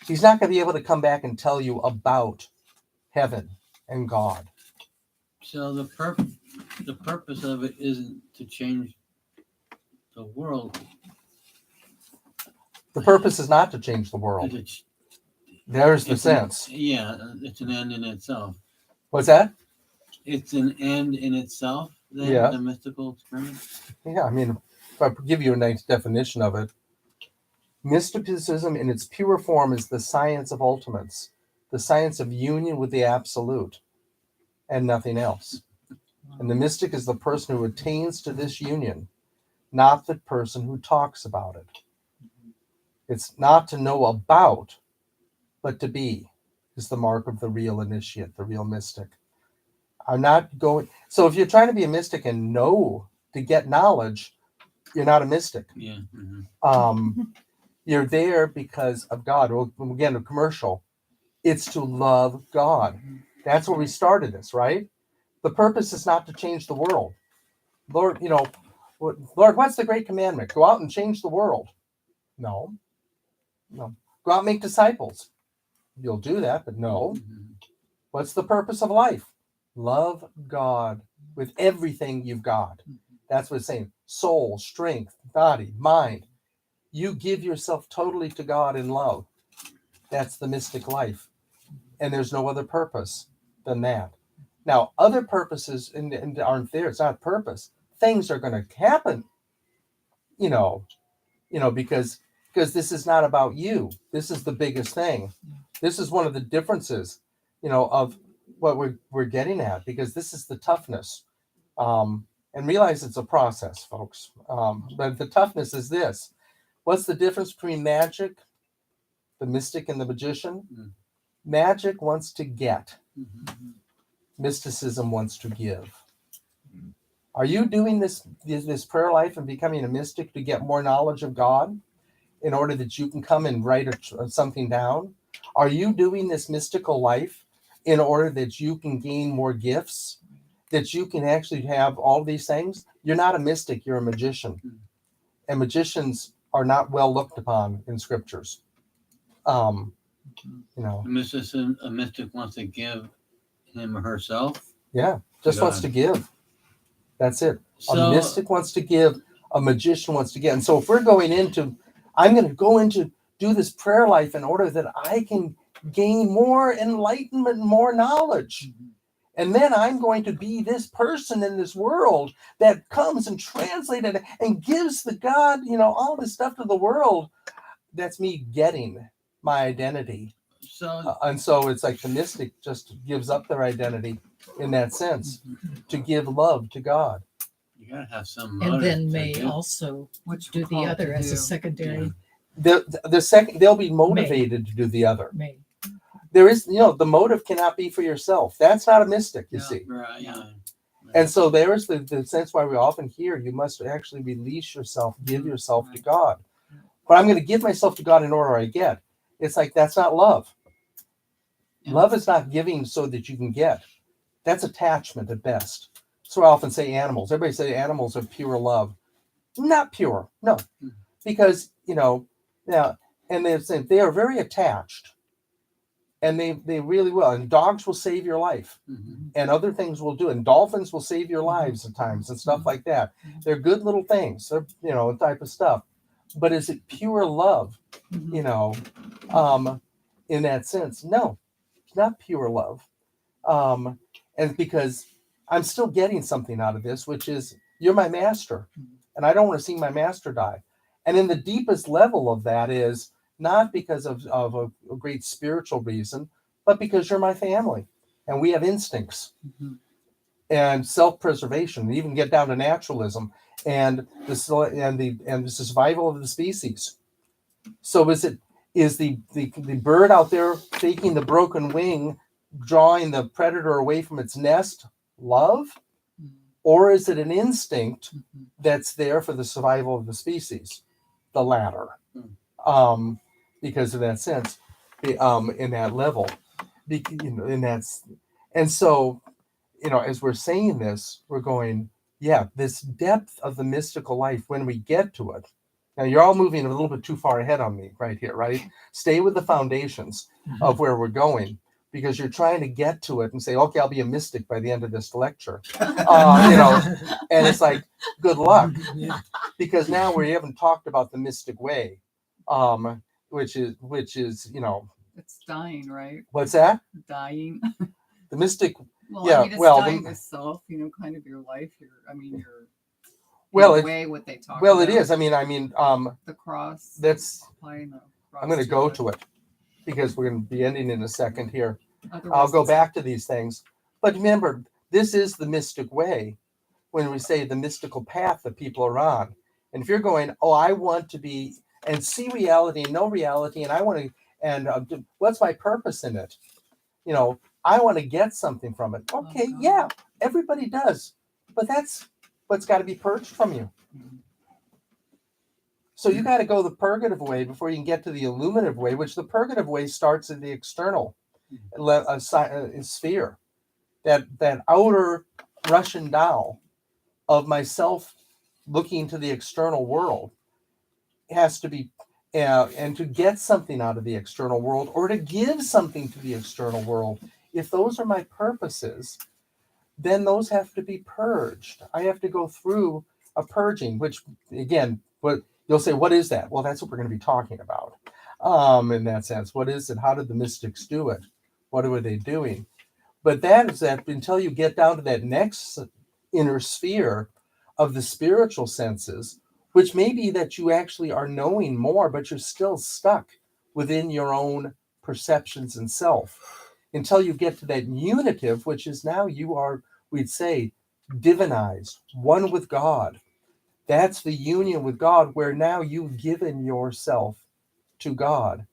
He's not going to be able to come back and tell you about heaven and God. So the purpose of it isn't to change the world. The purpose is not to change the world. There's the sense. It's an end in itself. What's that? It's an end in itself, then, Yeah. the mystical experience? Yeah, I mean, if I give you a nice definition of it, mysticism in its pure form is the science of ultimates, the science of union with the absolute, and nothing else. And the mystic is the person who attains to this union, not the person who talks about it. It's not to know about, but to be, is the mark of the real initiate, the real mystic. I'm not going. So if you're trying to be a mystic and know to get knowledge, you're not a mystic. Yeah. Mm-hmm. You're there because of God. Well, again, a commercial. It's to love God. That's where we started this, right? The purpose is not to change the world. Lord, Lord, what's the great commandment? Go out and change the world. No. Go out and make disciples. You'll do that, but no. Mm-hmm. What's the purpose of life? Love God with everything you've got. That's what it's saying. Soul, strength, body, mind. You give yourself totally to God in love. That's the mystic life. And there's no other purpose than that. Now, other purposes aren't there. It's not purpose. Things are going to happen, because this is not about you. This is the biggest thing. This is one of the differences, of what we're getting at, because this is the toughness. And realize it's a process, folks. But the toughness is this. What's the difference between magic, the mystic, and the magician? Mm. Magic wants to get. Mm-hmm. Mysticism wants to give. Are you doing this prayer life and becoming a mystic to get more knowledge of God in order that you can come and write something down? Are you doing this mystical life in order that you can gain more gifts, that you can actually have all these things? You're not a mystic, you're a magician. And magicians are not well looked upon in scriptures. A mystic wants to give him or herself. Yeah, just wants to give. That's it. So, mystic wants to give, a magician wants to get. And so if we're going into, I'm going to go into do this prayer life in order that I can gain more enlightenment, more knowledge. And then I'm going to be this person in this world that comes and translates it and gives the God, all this stuff to the world. That's me getting my identity. And so it's like the mystic just gives up their identity in that sense to give love to God. you gotta have some And motive then to may do- also Which do we're the called other to as a do. secondary. The second, they'll be motivated to do the other. May. There is, the motive cannot be for yourself. That's not a mystic, you Yeah. see. Right, yeah. And so there's the sense why we often hear you must actually release yourself, give yourself to God. But I'm going to give myself to God in order I get. It's like, that's not love. Yeah. Love is not giving so that you can get. That's attachment at best. So I often say animals. Everybody say animals are pure love. Not pure, no. Because, now, and they're saying they are very attached. And they really will. And dogs will save your life. Mhm. And other things will do. And dolphins will save your lives at times and stuff like that. They're good little things. They're, type of stuff. But is it pure love? In that sense? No, it's not pure love. And because I'm still getting something out of this, which is you're my master. And I don't want to see my master die. And in the deepest level of that is not because of a great spiritual reason, but because you're my family. And we have instincts and self-preservation, and even get down to naturalism and the survival of the species. So is the bird out there faking the broken wing, drawing the predator away from its nest, love? Or is it an instinct that's there for the survival of the species? The latter. Because of that sense, in that level. And so, as we're saying this, we're going, this depth of the mystical life when we get to it. Now you're all moving a little bit too far ahead on me right here, right? Stay with the foundations of where we're going, because you're trying to get to it and say, okay, I'll be a mystic by the end of this lecture. And it's like, good luck. Because now we haven't talked about the mystic way, which is, It's dying, right? what's that? Dying. The mystic. Well, Yeah, I mean, it's well, dying to self, kind of your life, your Well, way, what they talk Well, about. it is. I mean, The cross. that's. Applying the cross I'm going to to go it. to it because we're going to be ending in a second here. Otherwise I'll go it's- back to these things. But remember, this is the mystic way when we say the mystical path that people are on. And if you're going, oh, I want to be and see reality and know reality, and I want to, and what's my purpose in it? I want to get something from it. Okay, God. yeah, everybody does. But that's what's got to be purged from you. So you got to go the purgative way before you can get to the illuminative way, which the purgative way starts in the external sphere. That outer Russian doll of myself looking to the external world has to be, and to get something out of the external world or to give something to the external world. If those are my purposes, then those have to be purged. I have to go through a purging, which again, what you'll say, what is that? Well, that's what we're going to be talking about. In that sense, what is it? How did the mystics do it? What were they doing? But that is that until you get down to that next inner sphere of the spiritual senses, which may be that you actually are knowing more, but you're still stuck within your own perceptions and self. Until you get to that unitive, which is now you are, we'd say, divinized, one with God. That's the union with God, where now you've given yourself to God.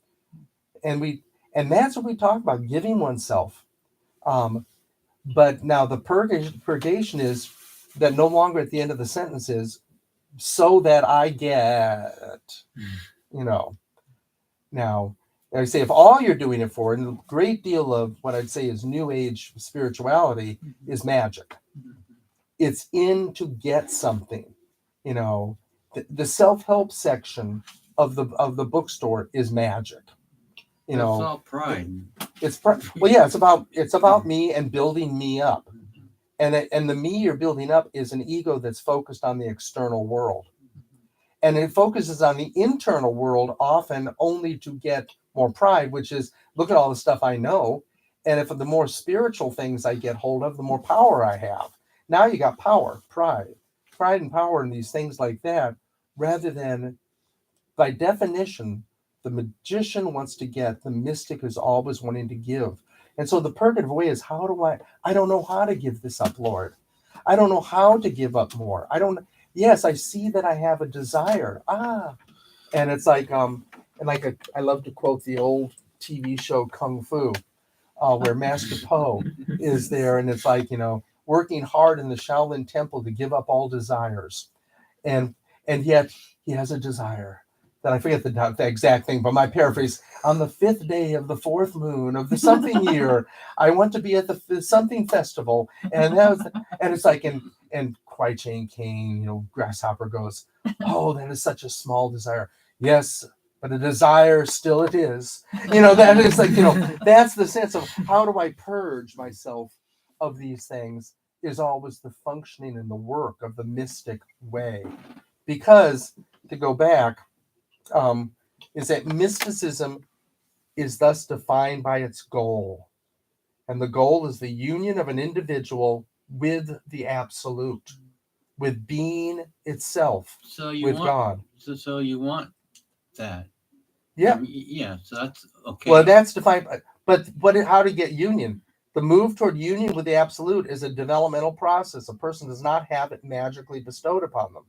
And that's what we talk about, giving oneself. But now the purgation is that no longer at the end of the sentence is so that I get, Now, I say if all you're doing it for, and a great deal of what I'd say is new age spirituality is magic. It's in to get something, The self-help section of the bookstore is magic. It's all pride. It's about me and building me up. And the me you're building up is an ego that's focused on the external world. And it focuses on the internal world often only to get more pride, which is, look at all the stuff I know. And if the more spiritual things I get hold of, the more power I have. Now you got power, pride and power and these things like that, rather than, by definition, the magician wants to get, the mystic is always wanting to give. And so the purgative way is, I don't know how to give this up, Lord. I don't know how to give up more. Yes, I see that I have a desire. And it's like, I love to quote the old TV show Kung Fu, where Master Po is there. And it's like, working hard in the Shaolin Temple to give up all desires. And yet he has a desire that I forget the exact thing, but my paraphrase, on the 5th day of the 4th moon of the something year, I want to be at the something festival. And it's like, and Kwai Chang Caine, Grasshopper goes, oh, that is such a small desire. Yes, but a desire still it is. That is like, that's the sense of how do I purge myself of these things, is always the functioning and the work of the mystic way. Because, to go back, is that mysticism is thus defined by its goal. And the goal is the union of an individual with the absolute, with being itself, So you with want God. so you want that. Yeah. Yeah, so that's okay. Well, that's defined. But how to get union? The move toward union with the absolute is a developmental process. A person does not have it magically bestowed upon them.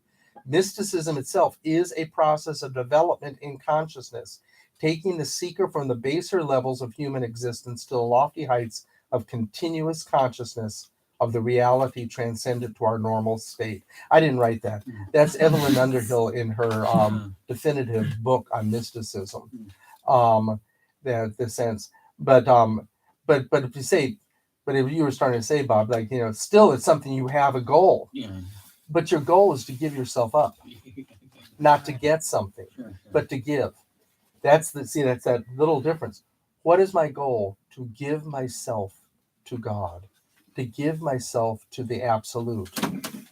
Mysticism itself is a process of development in consciousness, taking the seeker from the baser levels of human existence to the lofty heights of continuous consciousness of the reality transcendent to our normal state. I didn't write that. That's Evelyn Underhill in her definitive book on mysticism. The sense, but if you were starting to say, Bob, like, still it's something you have a goal. Yeah. But your goal is to give yourself up, not to get something, Sure. but to give. That's that little difference. What is my goal? To give myself to God, to give myself to the absolute.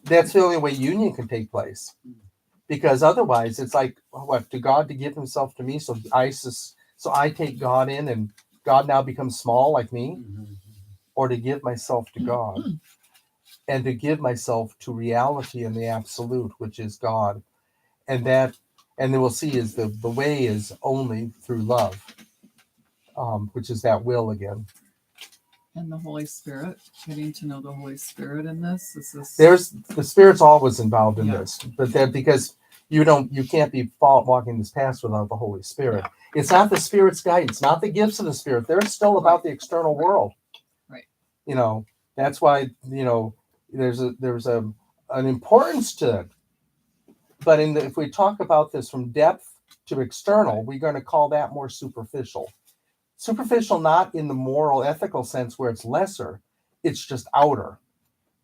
That's the only way union can take place. Because otherwise it's like, to God to give himself to me, so I take God in and God now becomes small like me, or to give myself to God. And to give myself to reality and the absolute, which is God. And then we'll see is the way is only through love, which is that will again. And the Holy Spirit, getting to know the Holy Spirit in this. There's the Spirit's always involved in Yeah. this, but that because you can't be walking this path without the Holy Spirit. Yeah. It's not the Spirit's guidance, not the gifts of the Spirit. They're still about the external world. Right. That's why there's an importance to it. But if we talk about this from depth to external, we're going to call that more superficial. Superficial, not in the moral, ethical sense where it's lesser, it's just outer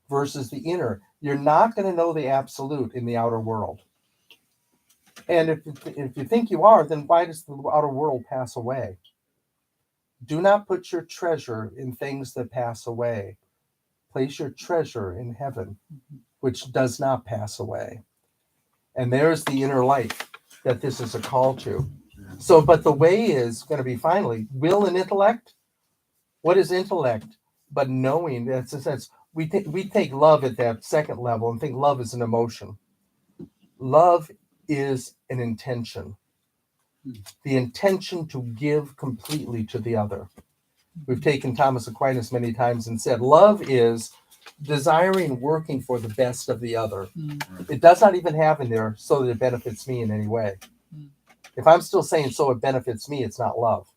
versus the inner. You're not going to know the absolute in the outer world. And if you think you are, then why does the outer world pass away? Do not put your treasure in things that pass away. Place your treasure in heaven, which does not pass away. And there's the inner life that this is a call to. So, but the way is going to be finally will and intellect. What is intellect? But knowing, that's a sense. We take love at that second level and think love is an emotion. Love is an intention. The intention to give completely to the other. We've taken Thomas Aquinas many times and said love is desiring working for the best of the other. It does not even have in there so that it benefits me in any way. If I'm still saying so it benefits me, it's not love.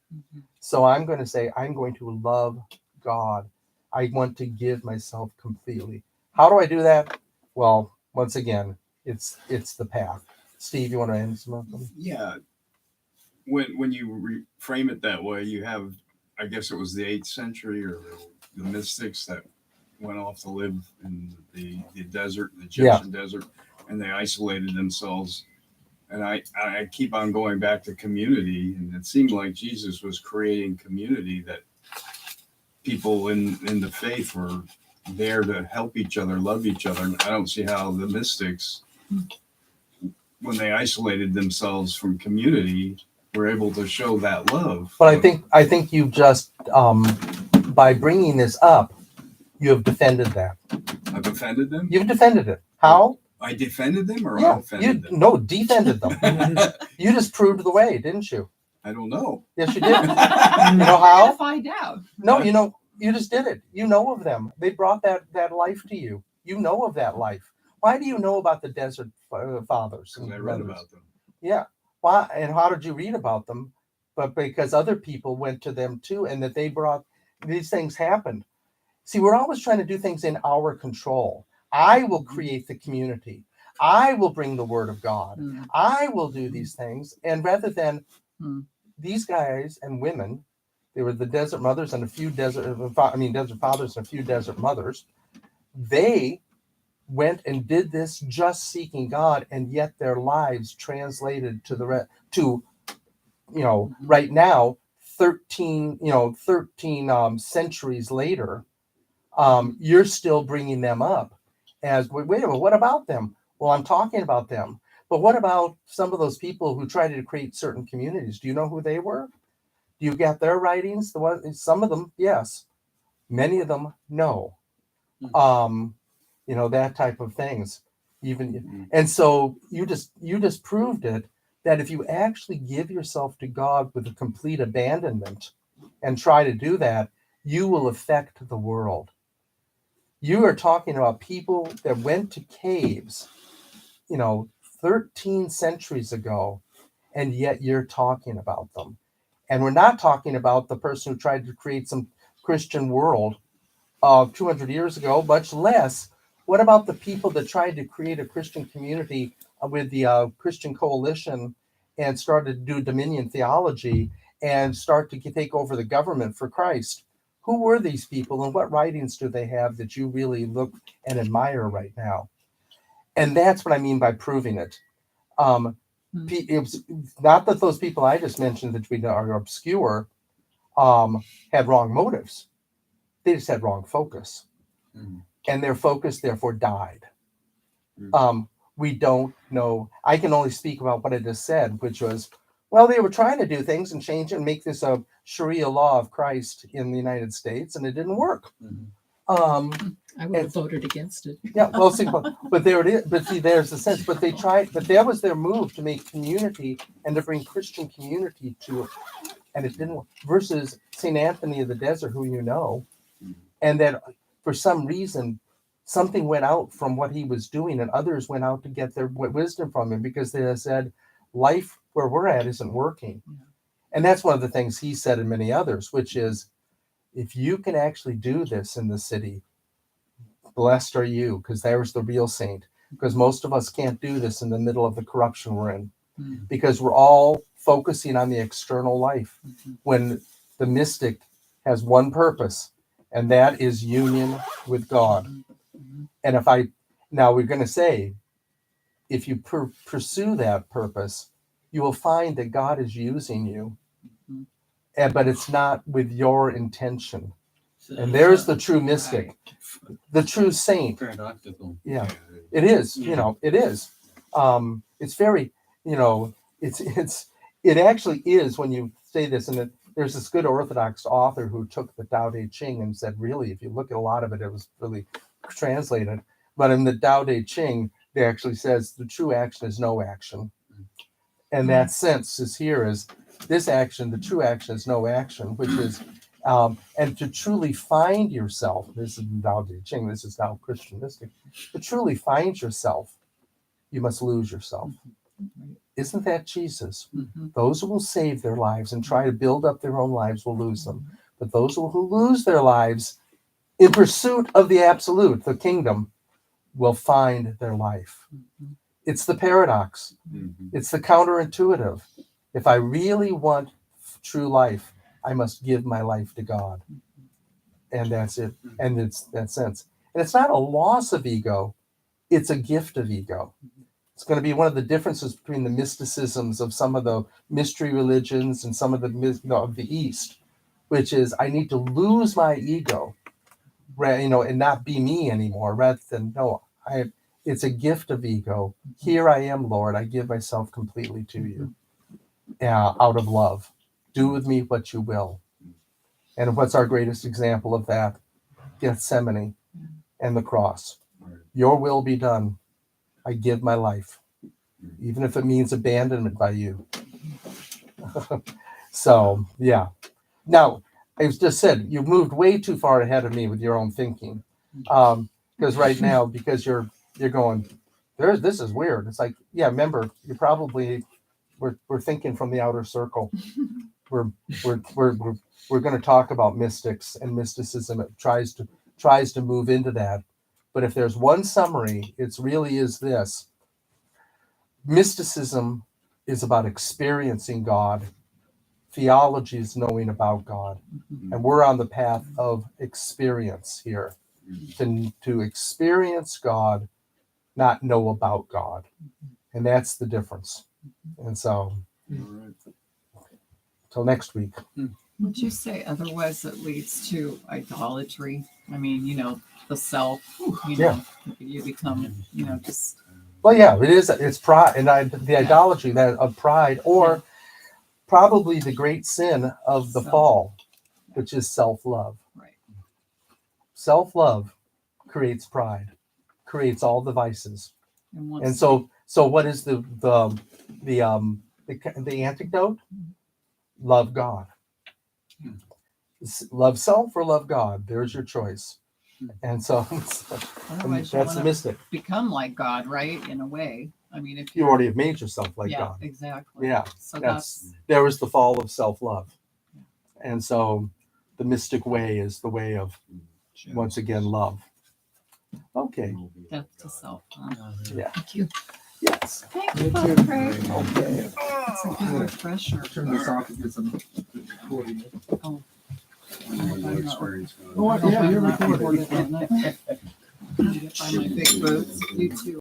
So I'm going to say I'm going to love God. I want to give myself completely. How do I do that? Well, once again, it's the path. Steve, you want to end something? Yeah. When you frame it that way, you have, I guess it was the 8th century or the mystics that went off to live in the desert, the Egyptian desert, and they isolated themselves. And I keep on going back to community, and it seemed like Jesus was creating community, that people in the faith were there to help each other, love each other. And I don't see how the mystics, when they isolated themselves from community, were able to show that love. But I think you just by bringing this up, you have defended that. I've offended them. You've defended it. How? I defended them, or I Yeah, you offended them. no defended them. You just proved the way, didn't you? I don't know. Yes, you did. You You know how? find out. No, you just did it. You know of them. They brought that life to you. You know of that life. Why do you know about the desert fathers? Because And I read mothers? about them. Yeah. Why? And how did you read about them? But because other people went to them too, and that they brought these things happened. See, we're always trying to do things in our control. I will create the community. I will bring the word of God. Mm. I will do these things. And rather than Mm. these guys and women, they were the desert mothers and a few desert fathers and a few desert mothers. They went and did this just seeking God, and yet their lives translated to right now, 13 centuries later, you're still bringing them up as, wait a minute, what about them? Well, I'm talking about them. But what about some of those people who tried to create certain communities? Do you know who they were? Do you get their writings? Some of them, yes. Many of them, no. That type of things. And so you just proved it, that if you actually give yourself to God with a complete abandonment and try to do that, you will affect the world. You are talking about people that went to caves, 13 centuries ago, and yet you're talking about them. And we're not talking about the person who tried to create some Christian world 200 years ago, much less. What about the people that tried to create a Christian community with the Christian Coalition and started to do dominion theology and start to take over the government for Christ? Who were these people, and what writings do they have that you really look and admire right now? And that's what I mean by proving it. It was not that those people I just mentioned that we know are obscure had wrong motives. They just had wrong focus. And their focus therefore died. We don't know. I can only speak about what I just said, which was, well, they were trying to do things and change it and make this a Sharia law of Christ in the United States, and it didn't work. I would have voted against it. Yeah, well, see, but there it is. But see, there's the sense. But they tried. But that was their move to make community and to bring Christian community to it, and it didn't work. Versus Saint Anthony of the Desert, who you know, and that for some reason something went out from what he was doing, and others went out to get their wisdom from him because they said, life where we're at isn't working. And that's one of the things he said and many others, which is, if you can actually do this in the city, blessed are you, because there's the real saint. Because most of us can't do this in the middle of the corruption we're in, because we're all focusing on the external life, when the mystic has one purpose, and that is union with God. And we're going to say, if you pursue that purpose, you will find that God is using you, but it's not with your intention. And there's the true mystic, the true saint. Paradoxical. Yeah, it is. It is. It's very, it actually is when you say this. And there's this good Orthodox author who took the Tao Te Ching and said, really, if you look at a lot of it, it was really translated. But in the Tao Te Ching, it actually says the true action is no action. And that sense is here is this action, the true action is no action, which is, and to truly find yourself, this is Tao Te Ching, this is now Christian mystic, to truly find yourself, you must lose yourself. Isn't that Jesus? Those who will save their lives and try to build up their own lives will lose them. But those who lose their lives in pursuit of the absolute, the kingdom, will find their life. It's the paradox. It's the counterintuitive. If I really want true life, I must give my life to God. And that's it. And it's that sense. And it's not a loss of ego. It's a gift of ego. It's going to be one of the differences between the mysticisms of some of the mystery religions and some of the of the East, which is I need to lose my ego. and not be me anymore, rather than no, it's a gift of ego. Here I am, Lord. I give myself completely to you, out of love. Do with me what you will. And what's our greatest example of that? Gethsemane and the cross. Your will be done. I give my life, even if it means abandonment by you. So, yeah. Now, I just said, you've moved way too far ahead of me with your own thinking. Because right now, because you're going, this is weird. It's like, yeah, remember, we're thinking from the outer circle. We're going to talk about mystics and mysticism. It tries to move into that. But if there's one summary, it really is this. Mysticism is about experiencing God. Theology is knowing about God. And we're on the path of experience here. To experience God, not know about God. And that's the difference. And so, till next week. Would you say otherwise it leads to idolatry? I mean, the self, you become, just. Well, yeah, it is. It's pride, and the idolatry that of pride, or probably the great sin of the fall, which is self-love. Right. Self-love creates pride, creates all the vices, and so what is the antidote? Love God. Love self or love God. There's your choice. And so Otherwise, that's the mystic. Become like God, right? In a way. I mean, if You already have made yourself like God. Exactly. Yeah. So there was the fall of self-love. And so the mystic way is the way of, once again, love. Okay. death to self. Huh? Yeah. Thank you. Yes. Thank you, Thank Father Craig. Okay. It's a good refresher. Turn this off and get some recording. Oh. Experience. Oh, yeah, you're recording. Did you find my big boots? You too.